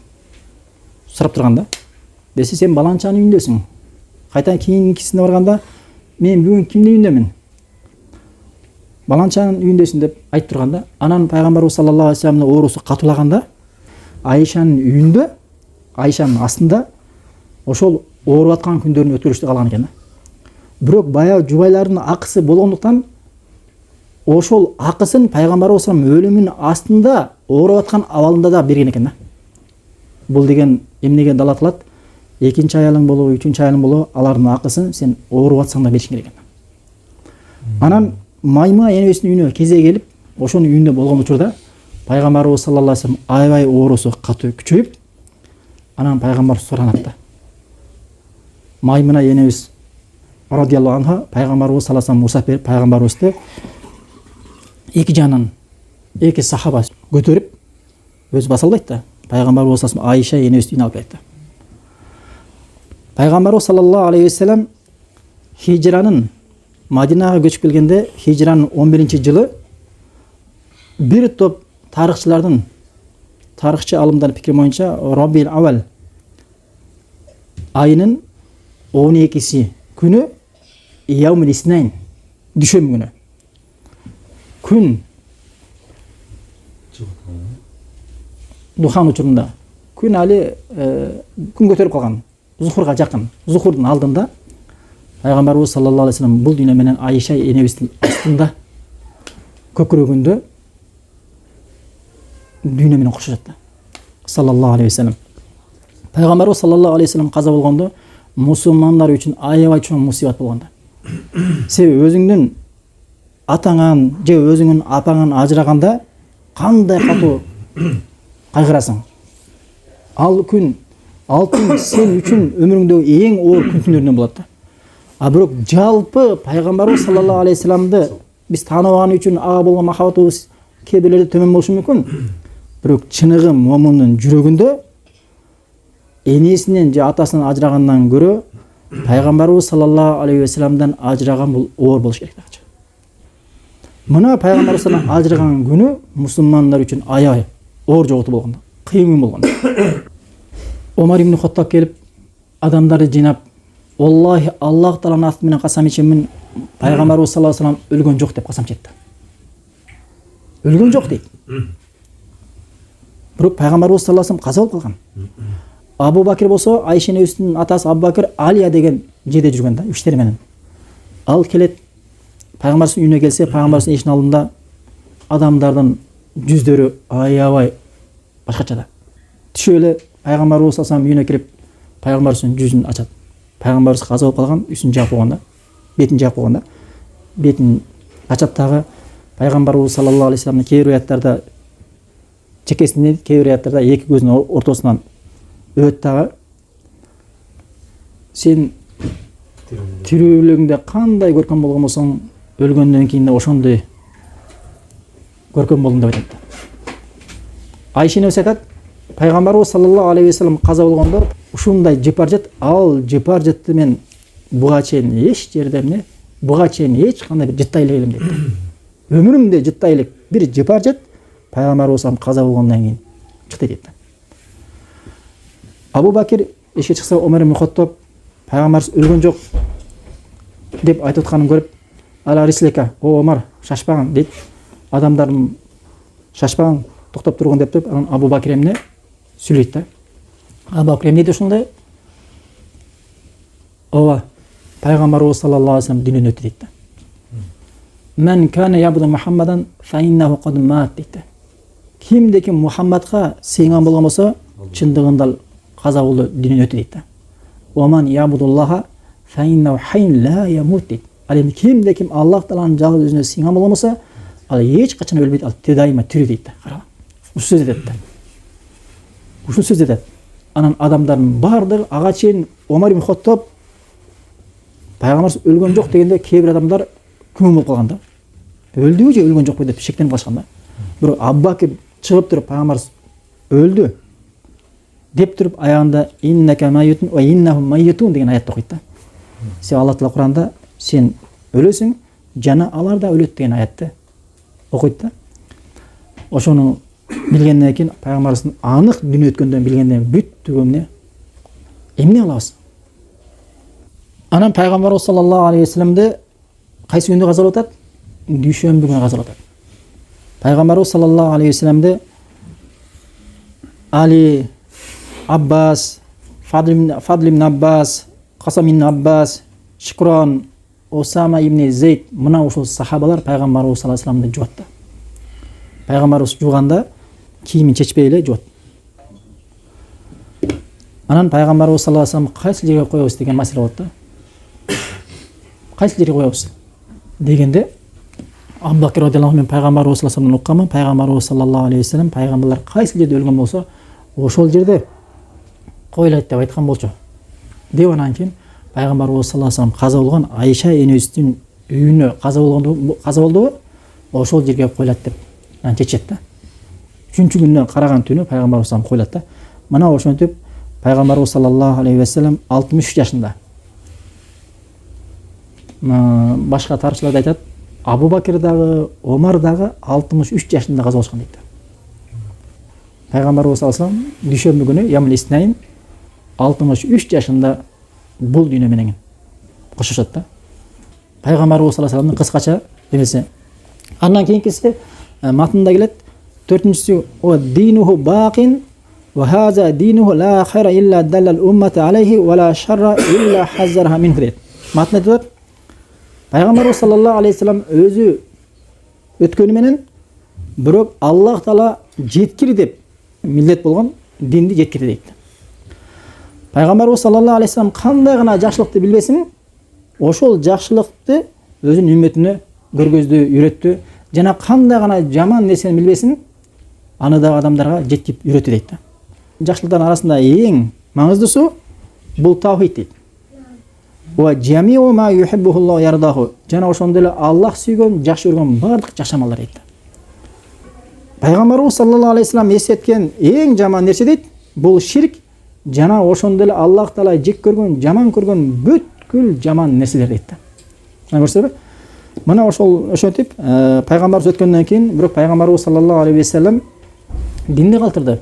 сурап турганда. Десе, сен баланчанын үйүндөсүң. Кайта кийинкисине барганда, мен бүгүн кимдин үйүндөмүн? Баланчанын үйүндөсүң деп айтып турганда, анан пайгамбарыбыз саллаллаху алейхи вассаламдын оорусу катуулаганда, Айшанын үйүндө, Айшанын астында ошол ооруп аткан күндөрүн өткөрүштү калган экен. Бирок баягы жубайлардын акысы болгондуктан ошол акысын пайгамбарыбыз саллаллаху алейхи вассалам өлүмүнүн астында ооруп аткан абалында да берген экен. Бул деген эмнеге далат кылат? Экинчи аялың болобу, үчүнчү аялың болобу, алардын акысын сен ооруп атсаң да беришиң керек экен. Анан Маймуна энебесинин үйүнө кезеги келип, ошонун үйүндө болгон учурда пайгамбарыбыз саллаллаху алейхи вассалам аябай оорусу катуу күчөйүп, анан пайгамбар суранат да. Маймуна энебиз радияллаху анха пайгамбарыбыз саллаллаху алейхи вассалам уруксат берип, пайгамбарыбызды эки жагынан эки сахаба көтөрүп өзү баса албайт да. Пайгамбарыбыз саллаллаху алейхи Айша энебиз үйүнө алып келет. Пайгамбарыбыз саллаллаху алейхи вассалам хижранын Мадинага көчүп келгенде, хижранын 11-жылы бир топ тарыхчылардын, тарыхчы алымдардын пикири боюнча Рабил Авал айынын 12-си күнү Яумул Иснайн, дүшөм күнү. Күн духан учурунда, күн али күн көтөрүп калган, зухурга жакын, зухурдун алдында Пайгамбарыбыз саллаллаху алейхи вассалам бул дүйнө менен Айша энебиздин астында көкүрөгүндө дүйнө менен коштошот. Саллаллаху алейхи вассалам. Пайгамбарыбыз саллаллаху алейхи вассалам каза болгондо мусулмандар үчүн аябай чоң мусибат болгондо. Себеби өзүңдүн атаңан же өзүңдүн апаңан ажыраганда кандай катуу кайгырасың. Ал күн, алтын сен үчүн өмүрүңдөгү эң оор күндөрдөн болот. А бирок жалпы Пайгамбарыбыз саллаллаху алейхи вассаламды биз тааныбаган үчүн ага болгон махабатыбыз кээ бирлерде төмөн болушу мүмкүн. Бирок чыныгы момундун жүрөгүндө энесинен же атасынан ажырагандан көрө Пайгамбарыбыз саллаллаху алейхи вассаламдан ажыраган бул оор болуш керек. Мына Пайгамбарыбыз саллаллаху ажыраган күнү мусулмандар үчүн аябай оор жоготу болгондо, кыйын болгондо. Омар ибн Хаттаб келип адамдарды жыйнап, "Аллахи Аллах Тааланын аты менен касам ичемин, Пайгамбарыбыз саллаллаху алейхи вассалам өлгөн жок" деп касам четти. Өлгөн жок дейт. Бирок Пайгамбарыбыз саллаллаху алейхи вассалам каза болуп калган. Абу Бакир болсо, Айша энебиздин атасы Абу Бакир Алия деген жерде жүргөн да, үчтери менен. Ал келет, Пайгамбарыбыздын үйүнө келсе, Пайгамбарыбыздын эшигин алдында адамдардын жүздөрү аябай башкача да. Түшүп эле Пайгамбарыбыз саллаллаху алейхи вассалам үйүнө кирип, Пайгамбарыбыздын жүзүн ачат. Пайгамбарыбыз каза болуп калган, үстүн жаап койгонда, бетин жаап койгонда, бетин ачат дагы Пайгамбарыбыз саллаллаху алейхи вассаламдын кээ бир аяттарда чекесинен, кээ бир аяттарда эки көзүнүн ортосунан өт дагы. Сен тирүүлүгүңдө кандай көркөм болгон болсоң, өлгөндөн кийин да ошондой көркөм болдуң деп айтат. Айша энебиз айтат, Пайгамбарыбыз саллаллаху алейхи вассалам каза болгондо ушундай жыпар жет, ал жыпар жетти мен буга чейин эч жерде эмне, буга чейин эч кандай бир жыттай элем дейт. Өмүрүмдө жыттай элек бир жыпар жет Пайгамбарыбыз саллаллаху каза болгондон кийин чыкты дейт. Абу Бакир эшикке чыкса, Омар ибн Хаттаб Пайгамбарыбыз өлгөн жок деп айтып атканын көрүп, "Ала рислека, о Омар, шашпаган" дейт. Адамдардын шашпаган, токтоп турган деп туруп, анан Абу Бакир эмне сүйлөйт да. Абу Бакир эмне дейт ошондой? Ооба, Пайгамбарыбыз саллаллаху алейхи вассалам дүйнөдөн өттү дейт. "Мен кана ябуду Мухаммадан фа иннаху кад мат" дейт. Кимде ким Мухаммадка сыйынган болгон болсо, чындыгында каза болду, дүйнөдөн өттү дейт. "Оман ябудуллаха фа иннаху хайн ла ямут" дейт. Ал эми кимде ким Аллах Тааланын жалгыз өзүнө сыйынган болгон болсо, ал эч качан өлбөйт, ал дайыма тирүү дейт. Караңыз. Ушул сөз айтат. Ушул сөз айтат. Анан адамдардын бардыгы ага чейин Омар ибн Хаттаб Пайгамбарыбыз өлгөн жок дегенде кээ бир адамдар күмөн болуп калган да. Өлдүбү же өлгөн жокпу деп шектенип калышкан да. Бирок Абу Бакир чыгып туруп Пайгамбарыбыз өлдү деп туруп аягында иннака майютун ва иннахум майютун деген аятты окуйт да. Сен Аллах Таала Куранда сен өлөсүң, жана алар да өлөт деген аятты окуйт да. Ошону билгенден кийин Пайгамбарыбыздын анык дүние өткөндөн билгенден бүттүгү эмне алабыз? Анан Пайгамбарыбыз саллаллаху алейхи вассаламды кайсы күндө каза болуп атат? Дүйшөмбү күнү каза болуп атат. Пайгамбарыбыз саллаллаху алейхи вассаламды Али, Аббас, Фадл ибн Аббас, Касам ибн Аббас, Шикрон, Осама ибн Зейд, мына ушул сахабалар Пайгамбарыбыз саллаллаху алейхи вассаламды жуат да. Пайгамбарыбыз жууганда кийимин чечпей эле жуат. Анан Пайгамбарыбыз саллаллаху алейхи вассалам кайсы жерге коебуз деген маселе болот да. Кайсы жерге коебуз дегенде Абу Бакир радиаллаху анху мен Пайгамбарыбыз саллаллаху алейхи вассаламдан укканмын. Пайгамбарыбыз саллаллаху алейхи вассалам пайгамбарлар кайсы жерде өлгөн болсо, ошол жерде койлойт деп айткан болчу. Деп анан кийин Пайгамбарыбыз саллаллаху алейхи вассалам каза болгон Айша энебиздин үйүнө каза болдубу? Ошол жерге койлот деп чечет да. 3-күндөн караган түнү пайгамбарыбыз салам койлот да. Мына ошентип пайгамбарыбыз саллаллаху алейхи ва саллям 63 жашында. Башка тарыхчылар айтат, Абу Бакир дагы, Омар дагы 63 жашында каза болушкан дейт. Пайгамбарыбыз саллаллаху алейхи ва саллям дүйшөмбү күнү Ямул Иснайн 63 жашында бул дүйнө менен кошошот да. Пайгамбарыбыз саллаллаху алейхи ва салламдын кыскача эмеси. Андан кийинкиси матында келет. 4-нчүсү о динуху бaqin ва хаза динуху ла хайра илля даллал уммата алейхи ва ла шарра илля хаззарха минху дейт. Матында айтылат. Пайгамбарыбыз саллаллаху алейхи ва саллям өзү өткөнү менен бирок Аллах таала жеткир деп милдет болгон динди жеткирди дейт. Пайгамбарыбыз саллаллаху алейхи ва саллям кандай гана жакшылыкты билбесин, ошол жакшылыкты өзүнүн үммөтүнө көргөздү, үйрөттү. Жана кандай гана жаман нерсени билбесин, аны да адамдарга жеткирип үйрөттү дейт. Жакшылыктардын арасында эң маңыздуусу бул таухид дейт. Ва жамиу ма юхиббухуллаху ярдаху. Жана ошондой эле Аллах сүйгөн, жакшы көргөн бардык жакшы амалдар дейт. Пайгамбарыбыз саллаллаху алейхи ва саллям эсеткен эң жаман нерсе дейт, бул ширк. Жана ошондой эле Аллах таала жек көргөн, жаман көргөн бүткүл жаман нерселер дейт. Көрсөбү? Мына ошентип пайгамбарыбыз өткөндөн кийин, бирок пайгамбарыбыз саллаллаху алейхи ва саллям динди калтырды.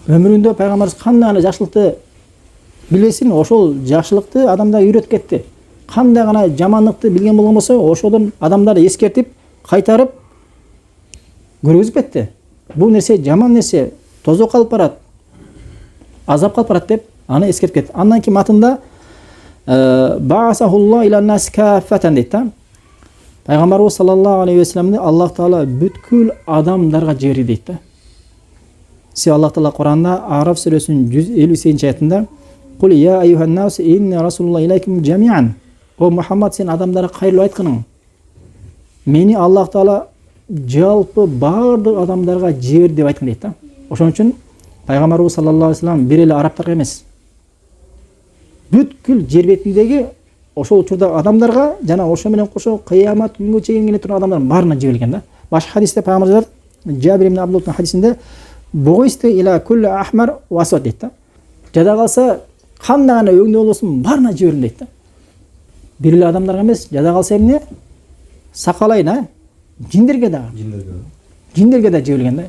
Өмүрүндө пайгамбарыбыз кандай гана жакшылыкты билбесин, ошол жакшылыкты адамдарга үйрөтүп кетти. Кандай гана жаманлыкты билген болгон болсо, ошодон адамдарды эскертип, кайтарып көргөзүп кетти. Бул нерсе жаман нерсе, тозок калып барат, азап калып барат деп аны эскертип кетти. Андан кийин матында баасахулла ила нас кафатан дейт да. Пайгамбарыбыз саллаллаху алейхи ва салламды Аллах таала бүткүл адамдарга жиберди дейт да. Се Аллах таала Куранда Араф сүрөсүнүн 158-аятында "Кул я айюхан нас инни расулуллахи илайкум жамиан". О Мухаммад, сен адамдарга кайрылып айтканың. Мени Аллах таала жалпы бардык адамдарга жиберди деп айткан дейт да. Ошон үчүн пайгамбарыбыз саллаллаху алейхи ва саллям бир эле арабтарга эмес, бүткүл жер бетиндеги ошол учурда адамдарга жана ошо менен кошо кыямат күнгө чейин келе турган адамдардын баарына жиберилген да. Башка хадисте пайгамбарыбыз Жабир ибн Абдуллахтын хадисинде "Бугисте ила кулли ахмар ва асвад" дейт да. Жада калса кандай гана өңдө болбосун баарына жиберилди дейт да. Бир эле адамдарга эмес, жада калса эмне? Сакалайна, жиндерге да жиберилген да.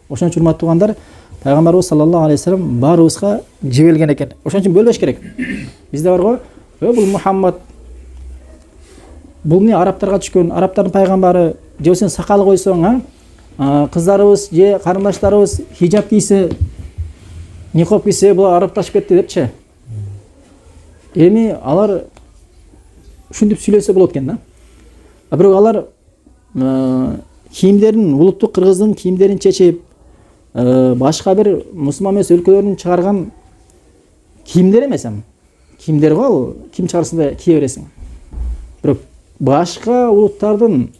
Ошон үчүн урматтуу туугандар, пайгамбарыбыз саллаллаху алейхи ва саллям баарыбызга жиберилген экен. Ошон үчүн бөлбөш керек. Бизде бар го, бул Мухаммад, бул эмне арабтарга түшкөн, арабтардын пайгамбары, же сен сакал койсоң, кыздарыбыз же карындаштарыбыз хижаб кийсе, никоп кийсе, булар арабташып кетти депчи. Эми алар ушинтип сүйлөсө болот экен да. Бирок алар кийимдерин, улуттук кыргыздын кийимдерин чечип, башка бир мусулман эмес өлкөлөрдүн чыгарган кийимдер эмес эми. Кийимдер го, ал ким чыгарса да кие бересиң. Бирок башка улуттардын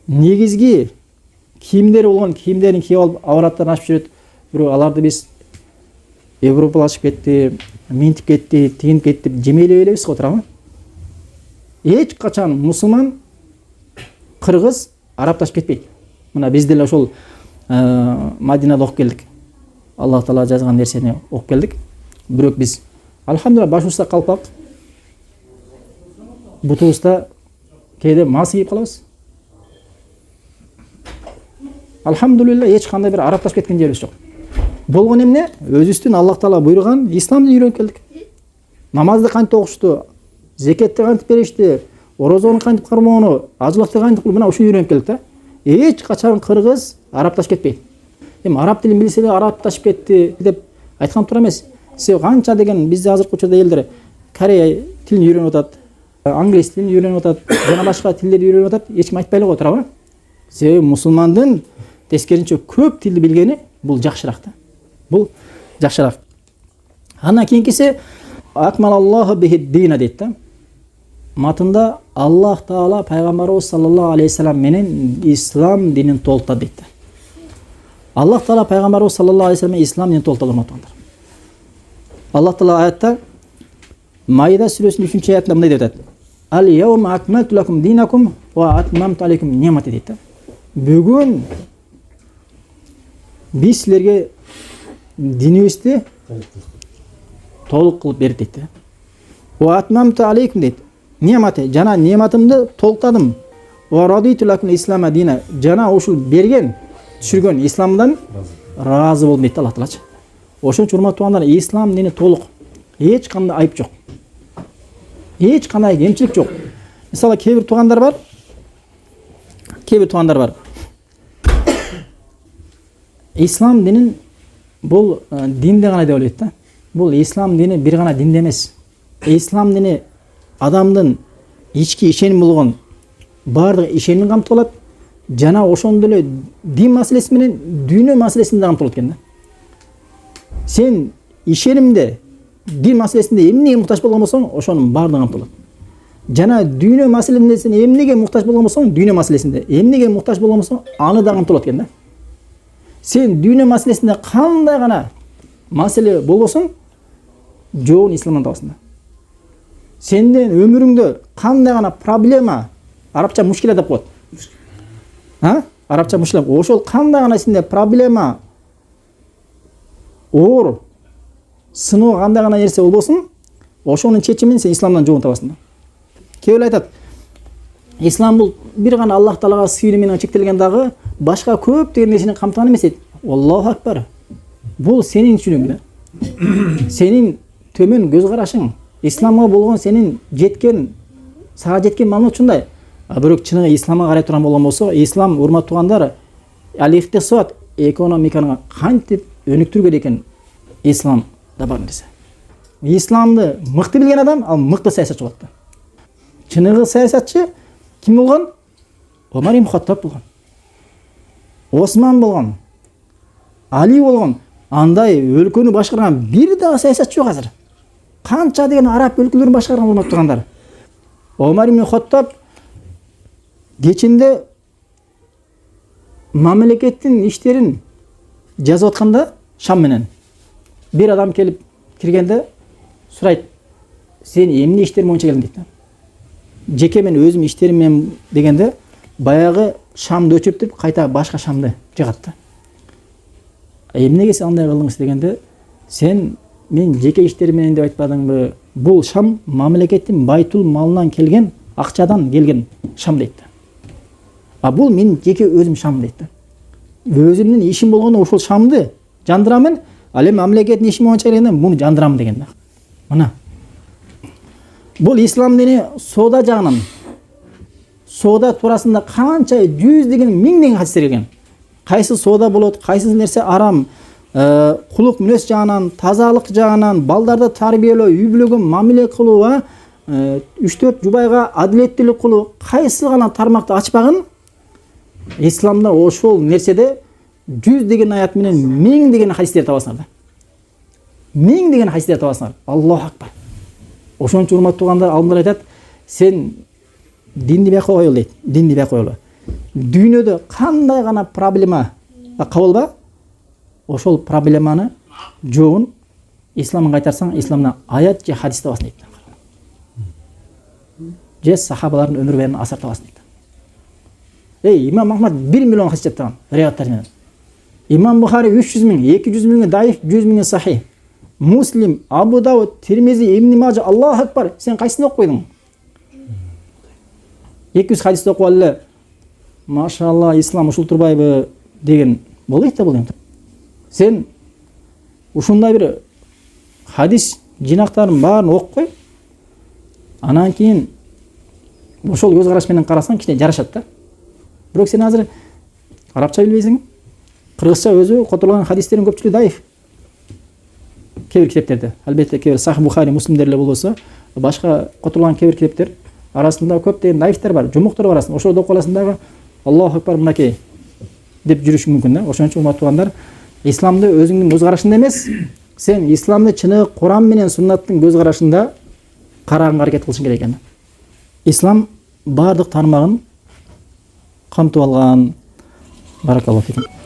негизги кийимдери болгон кийимдерин кийип алып авраттарын ачып жүрөт. Бирок аларды биз европалашып кетти, минтип кетти, тигинип кетти деп жемейлеп элебиз го туурабы? Эч качан мусулман, кыргыз арабташып кетпейт. Мына биз деле ошол Мадинада окуп келдик. Аллах таала жазган нерсени окуп келдик. Бирок биз алхамдулилlah башыбызда калпак, бутубузда кээде мас кийип калабыз. Алхамдулилlah эч кандай бир арабташып кеткен жерибиз жок. Болгон эмне? Өзүбүздүн Аллах таала буйруган исламды үйрөнүп келдик. Намазды кантип окушту, зекетти кантип беришти, орозону кантип кармоону, ажылыкты кантип кылып, мына ушуну үйрөнүп келдик да. Эч качан кыргыз арабташып кетпейт. Эми араб тилин билсе эле арабташып кетти деп айткан туура эмес. Се канча деген бизде азыркы учурда элдер Корея тилин үйрөнүп атат, англис тилин үйрөнүп атат, жана башка тилдерди үйрөнүп атат, эч ким айтпай эле го туурабы? Себеби мусулмандын тескеринче көп тилди билгени бул жакшыраак да. Бул жакшыраак. Андан кийинкиси акмалаллаху бихид-дина дейт да. Матында Аллах таала пайгамбарыбыз саллаллаху алейхи ва саллям менен ислам динин толуктады дейт да. Аллах таала пайгамбарыбыз саллаллаху алейхи ва саллям ислам динин толуктады урматтуулар. Аллах таала аятта Майда сүрөсүнүн 3-аятында мындай деп атат: "Ал-яума акмалту лакум динакум ва атмамту алейкум ни'мати" дейт да. бүгін біз сілерге динибизди толық қылып берді дейді. Ва атмамту алейкум дейді. Нематы, жана нематымды толықтадым. Ва радиту лакум ислама дина. Жана ошол берген, түшүргөн исламдан разы болдум дейді Аллах Таалачы. Ошон үчүн урматтуу туугандар, ислам дини толук. Эч кандай айып жок. Эч кандай кемчилик жок. Мисалы кейбир туугандар бар. Ислам динин бул динде гана деп ойлойт да. Бул ислам дини бир гана динде эмес. Ислам дини адамдын ички ишеним болгон бардык ишенимин камтып алат. Жана ошондой эле дин маселеси менен дүйнө маселесин да камтып алат экен да. Сен ишенимде, дин маселесинде эмнеге муктаж болгон болсоң, ошонун бардыгын камтып алат. Жана дүйнө маселесинде сен эмнеге муктаж болгон болсоң, дүйнө маселесинде, эмнеге муктаж болгон болсоң, аны да камтып алат экен да. Сен дүйнө маселесинде кандай гана маселе болбосоң, жоон исламдан табасың да. Сенден өмүрүңдө кандай гана проблема, арабча мушкила деп коет. Арабча мушкила. Ошол кандай гана сенде проблема, оор, сыноо кандай гана нерсе болбосун, ошонун чечимин сен исламдан жоон табасың да. Кээ айтат, ислам бул бир гана Аллах Таалага сыйынуу менен чектелген дагы башка көптөгөн нерсени камтыган эмес дейт. Аллаху акбар. Бул сенин түшүнүгүң да. Сенин төмөн көз карашың, исламга болгон сенин сага жеткен маалымат ушундай. Бирок чыныгы исламга карай турган болгон болсо, ислам урматтуу туугандар, ал-иктисад экономиканы кантип өнүктүргөн экен ислам да бар нерсе. Исламды мыкты билген адам, ал мыкты саясатчы болот да. Чыныгы саясатчы ким болгон? Омар ибн Хаттаб болгон. Осман болгон. Али болгон. Андай өлкөнү башкарган бир да саясатчы жок азыр. Канча деген араб өлкөлөрүн башкарган урматтуу туугандар. Омар ибн Хаттаб кечинде мамлекеттин иштерин жазып атканда Шам менен бир адам келип киргенде сурайт: "Сен эмне иштер боюнча келдиң?" дейт. Жеке мен өзүм иштерим менен дегенде баягы Шамды өчүртүп кайта башка Шамды жагат да. Эмнеге сен андай кылдыңыз дегенде, сен мен жеке иштерим менен деп айтпадыңбы? Бул Шам мамлекеттин байтул малынан келген, акчадан келген Шам дейт. Бул менин жеке өзүм Шам дейт. Өзүмдүн ишим болгондо ошол Шамды жандырамын, ал эми мамлекеттин иши боюнча келгенде муну жандырам деген да. Мына. Бул ислам дини соода жагынан, соода туурасында канча жүздөгөн миңдеген хадистер келген. Кайсы соода болот, кайсы нерсе арам, кулук мүнөз жагынан, тазалык жагынан, балдарды тарбиялоо, үй бүлөгө мамиле кылуу, 3-4 жубайга адилеттүүлүк кылуу, кайсы гана тармакты ачпагын исламда ошол нерседе жүздөгөн аят менен миңдеген хадистер табасыңар да. Миңдеген хадистер табасыңар. Аллаху акбар. Ошон үчүн урматтуу туугандар, алымдар айтат, сен динди бияка коелу дейт. Динди бияка коелу. Дүйнөдө кандай гана проблема кабылба, ошол проблеманы жоон исламга кайтарсаң, исламдан аят же хадис табасың дейт. Же сахабалардын өмүр баярын асар табасың дейт. Имам Махмад 1 миллион хадис жаттаган риwayаттар менен. Имам Бухари 300 миң, 200 миңи даиф, 100 миңи сахих. Муслим, Абу Дауд, Тирмизи, Ибн Мажа, Аллаху акбар. Сен кайсысын окуп койдуң? 200 хадис окуп алып, машалла, ислам ушул турбайбы деген болойт да бул эми. Сен ушундай бир хадис жинактарын баарын окуп кой. Анан кийин ошол көз караш менен карасаң кичине жарашат да. Бирок сен азыр арабча билбейсиң. Кыргызча өзү которулган хадистердин көпчүлүгү даиф. Кээ бир китептерде, албетте кээ бир Сахих Бухари, Муслимдер эле болсо, башка которулган кээ бир китептер арасында көптөгөн даифтер бар, жумуктар бар арасында. Ошол окуп аласың дагы Аллаху акбар мынакей деп жүрүшүң мүмкүн да. Ошон үчүн урматтуу туугандар, исламды өзүңдүн көз карашыңда эмес, сен исламды чыныгы Куран менен Суннаттын көз карашында караганга аракет кылышың керек экен. Ислам бардык тармагын камтып алган. Баракаллаху фикум.